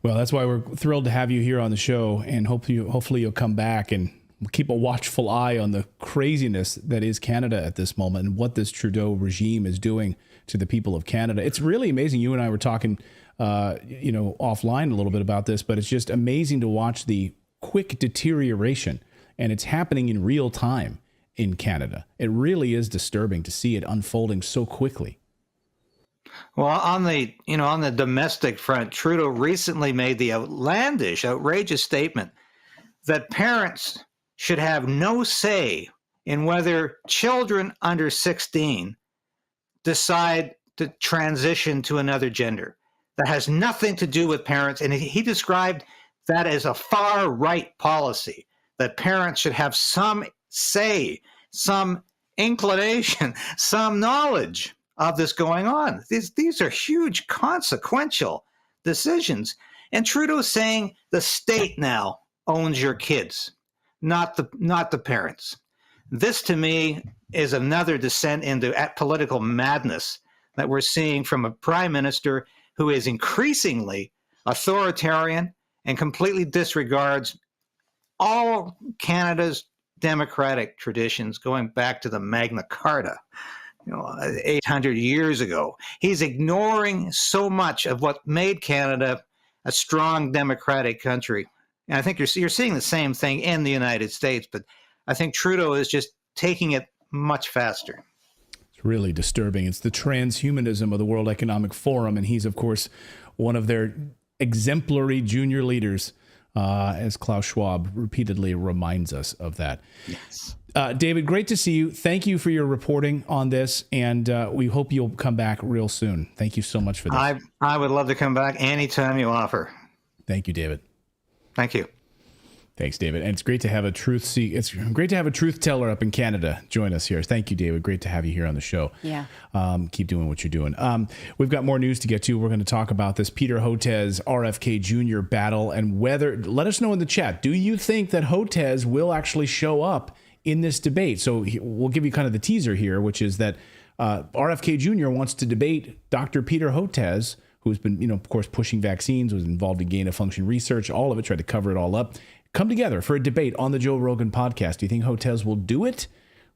Well, that's why we're thrilled to have you here on the show, and hopefully you'll come back and keep a watchful eye on the craziness that is Canada at this moment and what this Trudeau regime is doing to the people of Canada. It's really amazing. You and I were talking, offline a little bit about this, but it's just amazing to watch the quick deterioration, and it's happening in real time in Canada. It really is disturbing to see it unfolding so quickly. Well, on the domestic front, Trudeau recently made the outlandish, outrageous statement that parents should have no say in whether children under 16 decide to transition to another gender. That has nothing to do with parents. And he described that as a far right policy, that parents should have some say, some inclination, some knowledge of this going on. These are huge consequential decisions. And Trudeau's saying the state now owns your kids, not the parents. This to me is another descent into political madness that we're seeing from a prime minister who is increasingly authoritarian and completely disregards all Canada's democratic traditions going back to the Magna Carta, 800 years ago. He's ignoring so much of what made Canada a strong democratic country. And I think you're seeing the same thing in the United States, but I think Trudeau is just taking it much faster. It's really disturbing. It's the transhumanism of the World Economic Forum, and he's, of course, one of their exemplary junior leaders, as Klaus Schwab repeatedly reminds us of that. Yes. David, great to see you. Thank you for your reporting on this, and we hope you'll come back real soon. Thank you so much for this. I would love to come back anytime you offer. Thank you, David. Thank you. Thanks, David. And it's great to have a it's great to have a truth teller up in Canada join us here. Thank you, David. Great to have you here on the show. Yeah. Keep doing what you're doing. We've got more news to get to. We're going to talk about this Peter Hotez RFK Jr. battle and whether, let us know in the chat, do you think that Hotez will actually show up in this debate? So we'll give you kind of the teaser here, which is that RFK Jr. wants to debate Dr. Peter Hotez, who's been, of course, pushing vaccines, was involved in gain-of-function research, all of it, tried to cover it all up. Come together for a debate on the Joe Rogan podcast. Do you think Hotez will do it?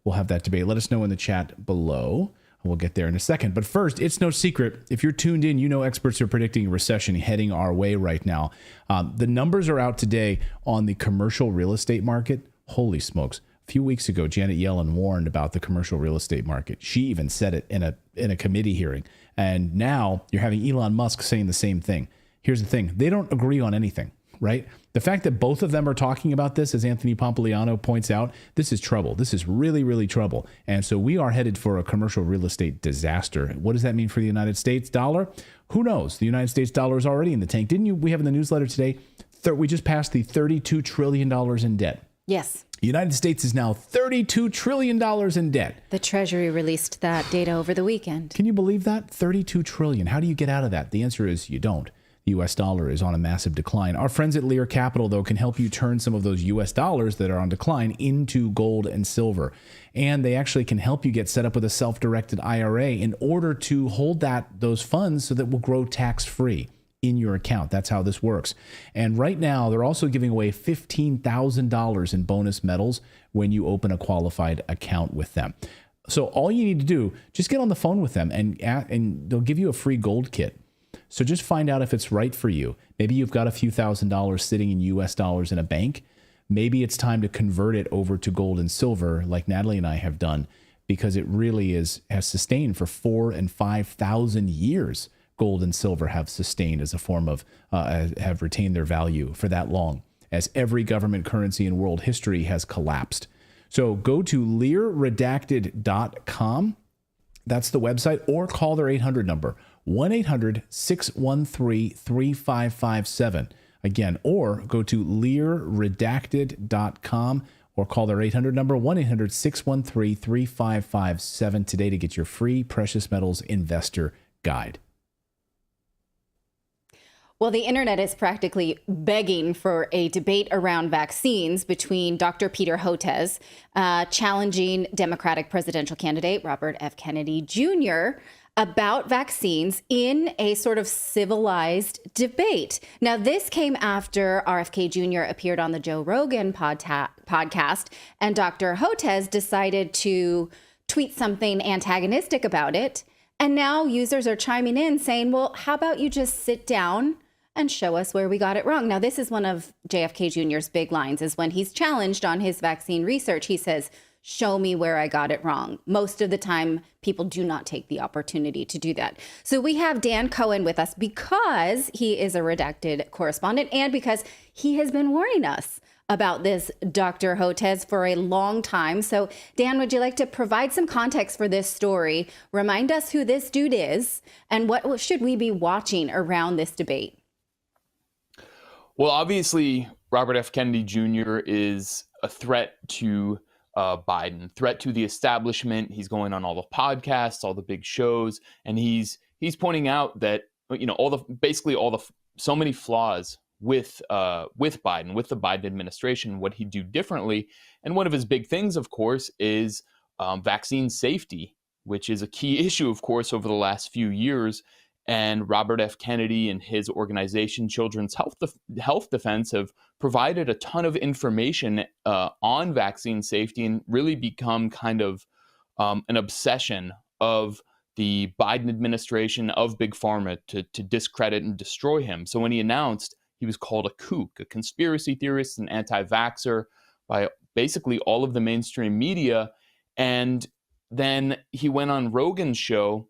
We'll have that debate. Let us know in the chat below. We'll get there in a second. But first, it's no secret. If you're tuned in, experts are predicting a recession heading our way right now. The numbers are out today on the commercial real estate market. Holy smokes. A few weeks ago, Janet Yellen warned about the commercial real estate market. She even said it in a committee hearing. And now you're having Elon Musk saying the same thing. Here's the thing. They don't agree on anything, right? The fact that both of them are talking about this, as Anthony Pompliano points out, this is trouble. This is really, really trouble. And so we are headed for a commercial real estate disaster. What does that mean for the United States dollar? Who knows? The United States dollar is already in the tank. We have in the newsletter today, we just passed the $32 trillion in debt. Yes. The United States is now $32 trillion in debt. The Treasury released that data over the weekend. Can you believe that? $32 trillion. How do you get out of that? The answer is you don't. The U.S. dollar is on a massive decline. Our friends at Lear Capital, though, can help you turn some of those U.S. dollars that are on decline into gold and silver. And they actually can help you get set up with a self-directed IRA in order to hold those funds so that will grow tax-free in your account. That's how this works. And right now, they're also giving away $15,000 in bonus metals when you open a qualified account with them. So all you need to do, just get on the phone with them and they'll give you a free gold kit. So just find out if it's right for you. Maybe you've got a few $1,000s sitting in U.S. dollars in a bank. Maybe it's time to convert it over to gold and silver like Natalie and I have done, because it really has sustained for 4,000 and 5,000 years. Gold and silver have sustained as a form of, have retained their value for that long, as every government currency in world history has collapsed. So go to LearRedacted.com. That's the website, or call their 800 number, 1-800-613-3557. Again, or go to LearRedacted.com or call their 800 number, 1-800-613-3557 today to get your free precious metals investor guide. Well, the internet is practically begging for a debate around vaccines between Dr. Peter Hotez, challenging Democratic presidential candidate Robert F. Kennedy Jr., about vaccines in a sort of civilized debate. Now, this came after RFK Jr. appeared on the Joe Rogan podcast, and Dr. Hotez decided to tweet something antagonistic about it. And now users are chiming in saying, well, how about you just sit down and show us where we got it wrong? Now, this is one of JFK Jr.'s big lines, is when he's challenged on his vaccine research, he says, show me where I got it wrong. Most of the time, people do not take the opportunity to do that. So we have Dan Cohen with us because he is a Redacted correspondent and because he has been warning us about this Dr. Hotez for a long time. So Dan, would you like to provide some context for this story? Remind us who this dude is and what should we be watching around this debate? Well, obviously, Robert F. Kennedy Jr. is a threat to Biden, threat to the establishment. He's going on all the podcasts, all the big shows, and he's pointing out that so many flaws with Biden, with the Biden administration, what he'd do differently. And one of his big things, of course, is vaccine safety, which is a key issue, of course, over the last few years. And Robert F. Kennedy and his organization, Children's Health Defense, have provided a ton of information on vaccine safety and really become kind of an obsession of the Biden administration, of Big Pharma, to discredit and destroy him. So when he announced, he was called a kook, a conspiracy theorist, an anti-vaxxer by basically all of the mainstream media. And then he went on Rogan's show,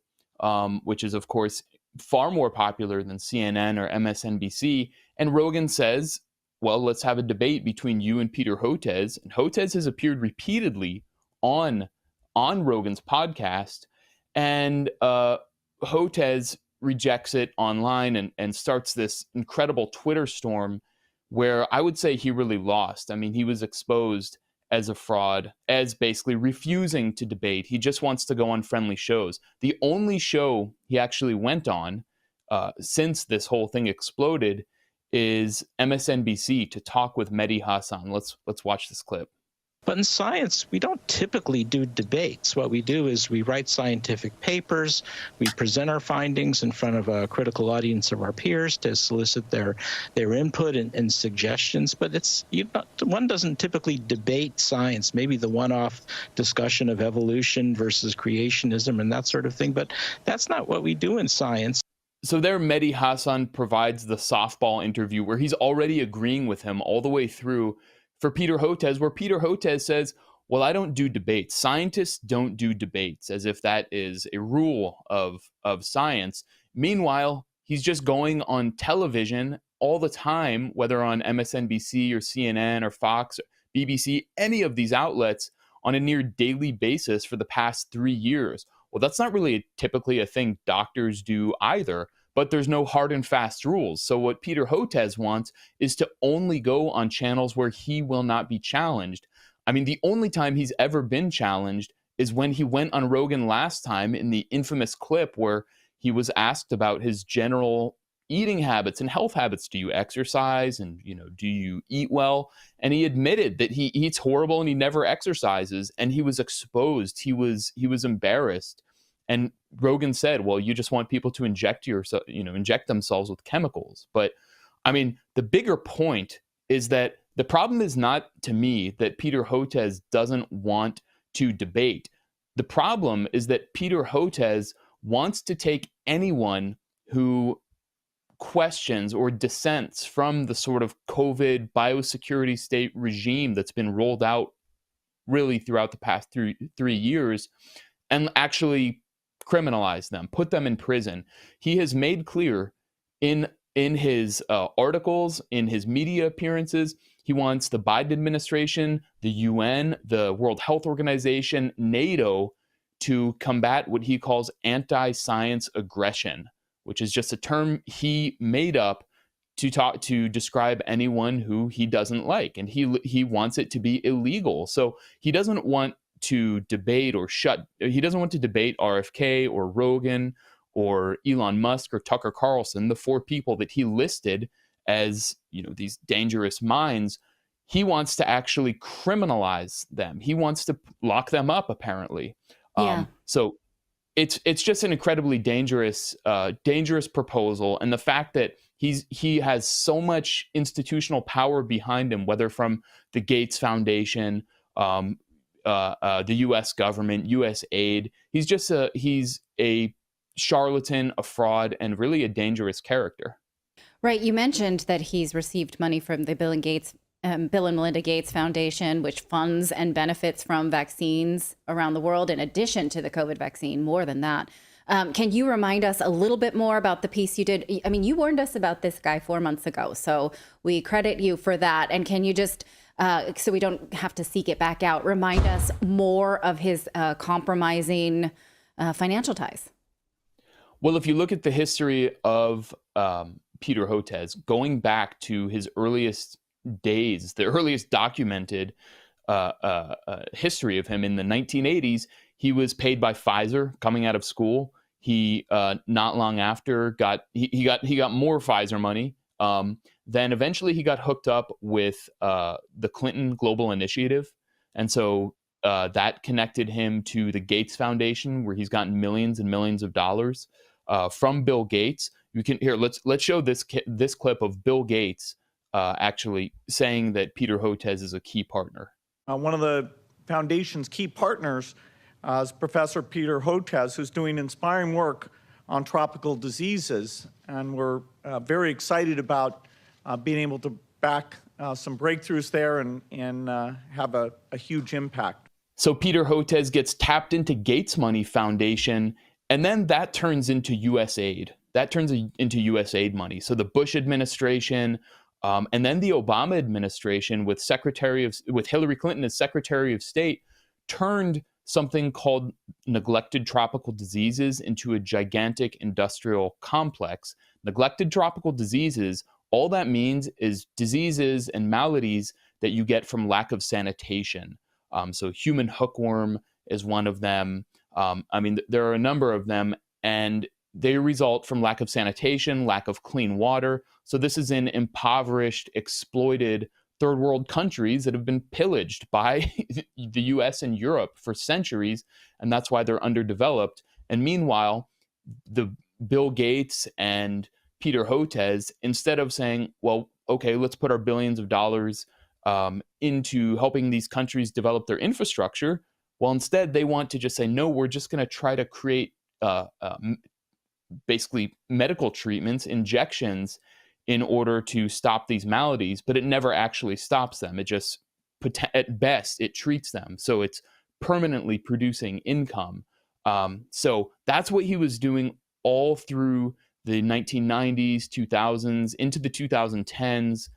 which is, of course, far more popular than CNN or MSNBC. And Rogan says, well, let's have a debate between you and Peter Hotez. And Hotez has appeared repeatedly on Rogan's podcast. And Hotez rejects it online and starts this incredible Twitter storm where I would say he really lost. I mean, he was exposed as a fraud, as basically refusing to debate. He just wants to go on friendly shows. The only show he actually went on since this whole thing exploded is MSNBC to talk with Mehdi Hasan. Let's watch this clip. But in science, we don't typically do debates. What we do is we write scientific papers, we present our findings in front of a critical audience of our peers to solicit their input and suggestions. But one doesn't typically debate science, maybe the one-off discussion of evolution versus creationism and that sort of thing. But that's not what we do in science. So there, Mehdi Hasan provides the softball interview where he's already agreeing with him all the way through for Peter Hotez, where Peter Hotez says, well, I don't do debates. Scientists don't do debates, as if that is a rule of science. Meanwhile, he's just going on television all the time, whether on MSNBC or CNN or Fox, or BBC, any of these outlets on a near daily basis for the past 3 years. Well, that's not really typically a thing doctors do either. But there's no hard and fast rules. So what Peter Hotez wants is to only go on channels where he will not be challenged. I mean, the only time he's ever been challenged is when he went on Rogan last time in the infamous clip where he was asked about his general eating habits and health habits. Do you exercise? And, do you eat well? And he admitted that he eats horrible and he never exercises. And he was exposed. He was embarrassed. And Rogan said, well, you just want people to inject themselves with chemicals. But I mean, the bigger point is that the problem is not, to me, that Peter Hotez doesn't want to debate. The problem is that Peter Hotez wants to take anyone who questions or dissents from the sort of COVID biosecurity state regime that's been rolled out really throughout the past three years and actually criminalize them, put them in prison. He has made clear in his articles, in his media appearances, he wants the Biden administration, the UN, the World Health Organization, NATO to combat what he calls anti-science aggression, which is just a term he made up to describe anyone who he doesn't like. And he wants it to be illegal. So he doesn't want to debate he doesn't want to debate RFK or Rogan or Elon Musk or Tucker Carlson, the four people that he listed as, these dangerous minds. He wants to actually criminalize them. He wants to lock them up, apparently. Yeah. So it's just an incredibly dangerous proposal. And the fact that he has so much institutional power behind him, whether from the Gates Foundation, the U.S. government, U.S. aid. He's a charlatan, a fraud, and really a dangerous character. Right. You mentioned that he's received money from the Bill and Melinda Gates Foundation, which funds and benefits from vaccines around the world, in addition to the COVID vaccine, more than that. Can you remind us a little bit more about the piece you did? I mean, you warned us about this guy 4 months ago, so we credit you for that. And can you just, so we don't have to seek it back out, remind us more of his compromising financial ties? Well, if you look at the history of Peter Hotez, going back to his earliest days, the earliest documented history of him in the 1980s, he was paid by Pfizer coming out of school. He not long after got more Pfizer money. Then eventually he got hooked up with the Clinton Global Initiative, and so that connected him to the Gates Foundation, where he's gotten millions and millions of dollars. from Bill Gates. You can here. Let's show this clip of Bill Gates actually saying that Peter Hotez is a key partner. One of the foundation's key partners is Professor Peter Hotez, who's doing inspiring work on tropical diseases, and we're very excited about being able to back some breakthroughs there and have a huge impact. So Peter Hotez gets tapped into Gates Money Foundation, and then that turns into U.S. aid. That turns into U.S. aid money. So the Bush administration, and then the Obama administration, with Hillary Clinton as Secretary of State, turned something called neglected tropical diseases into a gigantic industrial complex. Neglected tropical diseases, all that means is diseases and maladies that you get from lack of sanitation. So human hookworm is one of them. There are a number of them, and they result from lack of sanitation, lack of clean water. So this is in impoverished, exploited third world countries that have been pillaged by the US and Europe for centuries, and that's why they're underdeveloped. And meanwhile, the Bill Gates and Peter Hotez, instead of saying, well, okay, let's put our billions of dollars into helping these countries develop their infrastructure, well, instead they want to just say, no, we're just going to try to create basically medical treatments, injections, in order to stop these maladies, but it never actually stops them. It just, at best, it treats them. So it's permanently producing income. So that's what he was doing all through the 1990s, 2000s, into the 2010s.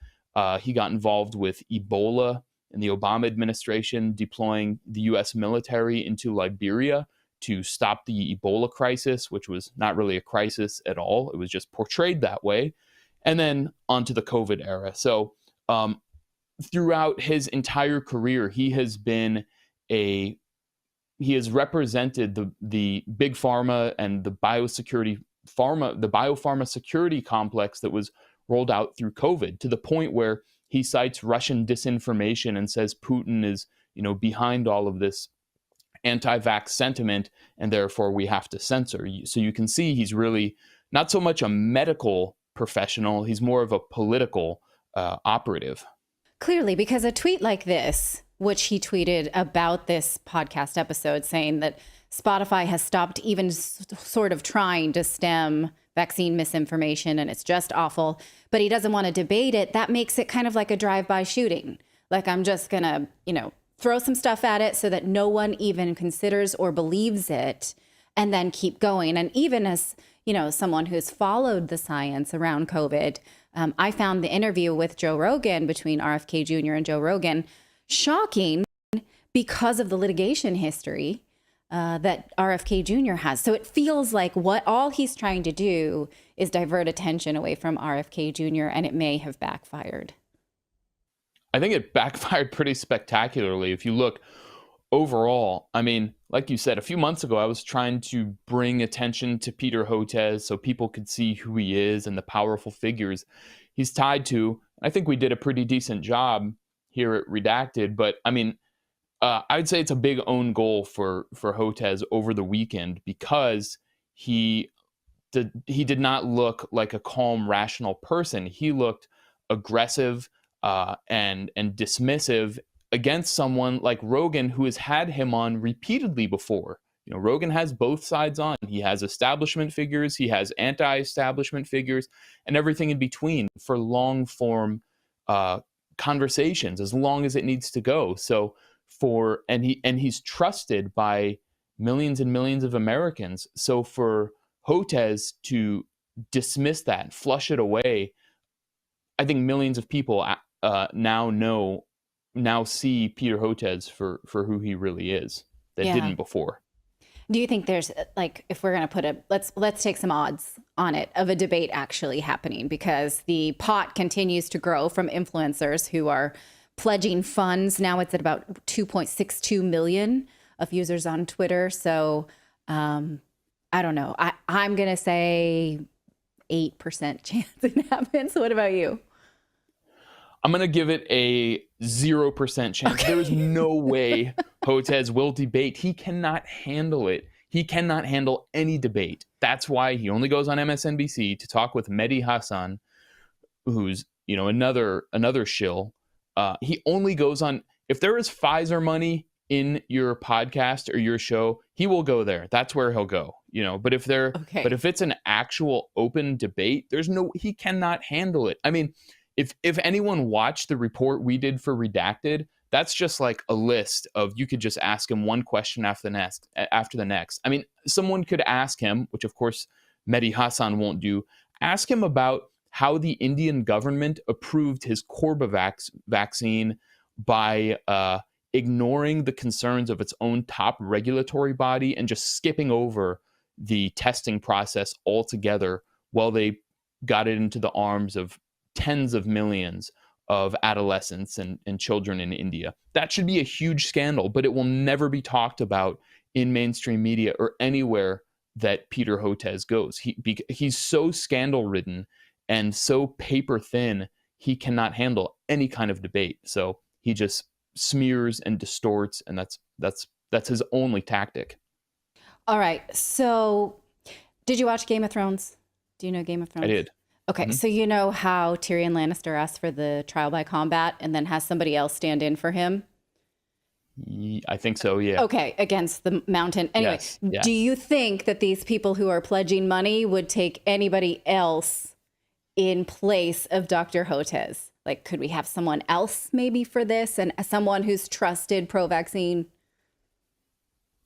He got involved with Ebola in the Obama administration, deploying the U.S. military into Liberia to stop the Ebola crisis, which was not really a crisis at all. It was just portrayed that way. And then onto the COVID era. So throughout his entire career, he has represented the big pharma and the biopharma security complex that was rolled out through COVID, to the point where he cites Russian disinformation and says Putin is, behind all of this anti-vax sentiment, and therefore we have to censor. So you can see he's really not so much a medical professional, he's more of a political operative. Clearly, because a tweet like this, which he tweeted about this podcast episode, saying that Spotify has stopped even sort of trying to stem vaccine misinformation and it's just awful, but he doesn't want to debate it, that makes it kind of like a drive-by shooting. Like, I'm just going to, throw some stuff at it so that no one even considers or believes it, and then keep going. And even as, someone who's followed the science around COVID, I found the interview with Joe Rogan, between RFK Jr. and Joe Rogan, shocking because of the litigation history that RFK Jr. has. So it feels like all he's trying to do is divert attention away from RFK Jr., and it may have backfired. I think it backfired pretty spectacularly. If you look overall, like you said, a few months ago, I was trying to bring attention to Peter Hotez so people could see who he is and the powerful figures he's tied to. I think we did a pretty decent job here at Redacted, but I'd say it's a big own goal for Hotez over the weekend, because he did not look like a calm, rational person. He looked aggressive and dismissive against someone like Rogan, who has had him on repeatedly before. Rogan has both sides on. He has establishment figures, he has anti-establishment figures, and everything in between for long form conversations, as long as it needs to go. So he's trusted by millions and millions of Americans. So for Hotez to dismiss that, flush it away, I think millions of people now see Peter Hotez for who he really is, that didn't before. Do you think there's, if we're going to put let's take some odds on it, of a debate actually happening? Because the pot continues to grow from influencers who are pledging funds. Now it's at about 2.62 million of users on Twitter. So I don't know. I'm going to say 8% chance it happens. What about you? I'm going to give it a 0% chance. Okay. There is no way Hotez will debate. He cannot handle it. He cannot handle any debate. That's why he only goes on MSNBC to talk with Mehdi Hasan, who's, you know, another shill. He only goes on, if there is Pfizer money in your podcast or your show, he will go there. That's where he'll go, you know. But if it's an actual open debate, he cannot handle it. I mean, if anyone watched the report we did for Redacted, that's just like a list of, you could just ask him one question after the next. I mean, someone could ask him, which of course Mehdi Hasan won't do, ask him about how the Indian government approved his Corbavax vaccine by ignoring the concerns of its own top regulatory body and just skipping over the testing process altogether while they got it into the arms of tens of millions of adolescents and children in India. That should be a huge scandal, but it will never be talked about in mainstream media or anywhere that Peter Hotez goes. He's so scandal-ridden and so paper thin, he cannot handle any kind of debate. So he just smears and distorts, and that's his only tactic. All right. So did you watch Game of Thrones? Do you know Game of Thrones? I did. Okay. So you know how Tyrion Lannister asked for the trial by combat and then has somebody else stand in for him? I think so, yeah. Okay, against the mountain. Anyway, yes. Do you think that these people who are pledging money would take anybody else in place of Dr. Hotez? Like, could we have someone else maybe for this, and someone who's trusted pro-vaccine?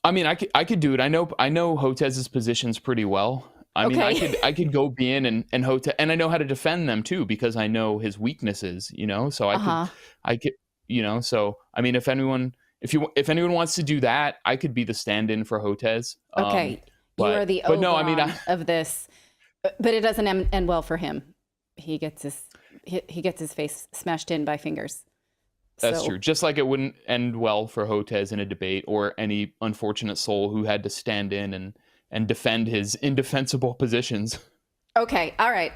I mean, I could do it. I know Hotez's positions pretty well. I mean, I could go be in and Hotez, and I know how to defend them too because I know his weaknesses. You know, so I could, you know. So I mean, if anyone wants to do that, I could be the stand-in for Hotez. Okay, you are the Oberon of this, but it doesn't end well for him. He gets his face smashed in by fingers. That's true. Just like it wouldn't end well for Hotez in a debate or any unfortunate soul who had to stand in and defend his indefensible positions. Okay. All right.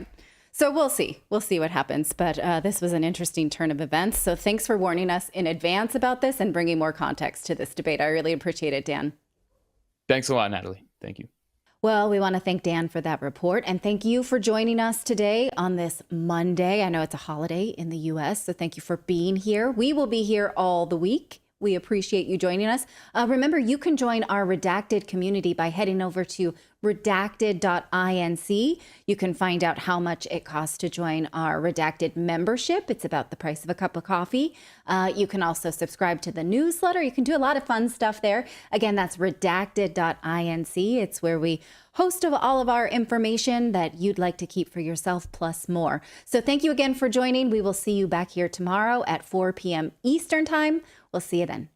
So we'll see. We'll see what happens. But this was an interesting turn of events. So thanks for warning us in advance about this and bringing more context to this debate. I really appreciate it, Dan. Thanks a lot, Natalie. Thank you. Well, we want to thank Dan for that report. And thank you for joining us today on this Monday. I know it's a holiday in the U.S., so thank you for being here. We will be here all the week. We appreciate you joining us. Remember, you can join our Redacted community by heading over to redacted.inc. You can find out how much it costs to join our Redacted membership. It's about the price of a cup of coffee. You can also subscribe to the newsletter. You can do a lot of fun stuff there. Again, that's redacted.inc. It's where we host of all of our information that you'd like to keep for yourself, plus more. So thank you again for joining. We will see you back here tomorrow at 4 p.m. Eastern Time. We'll see you then.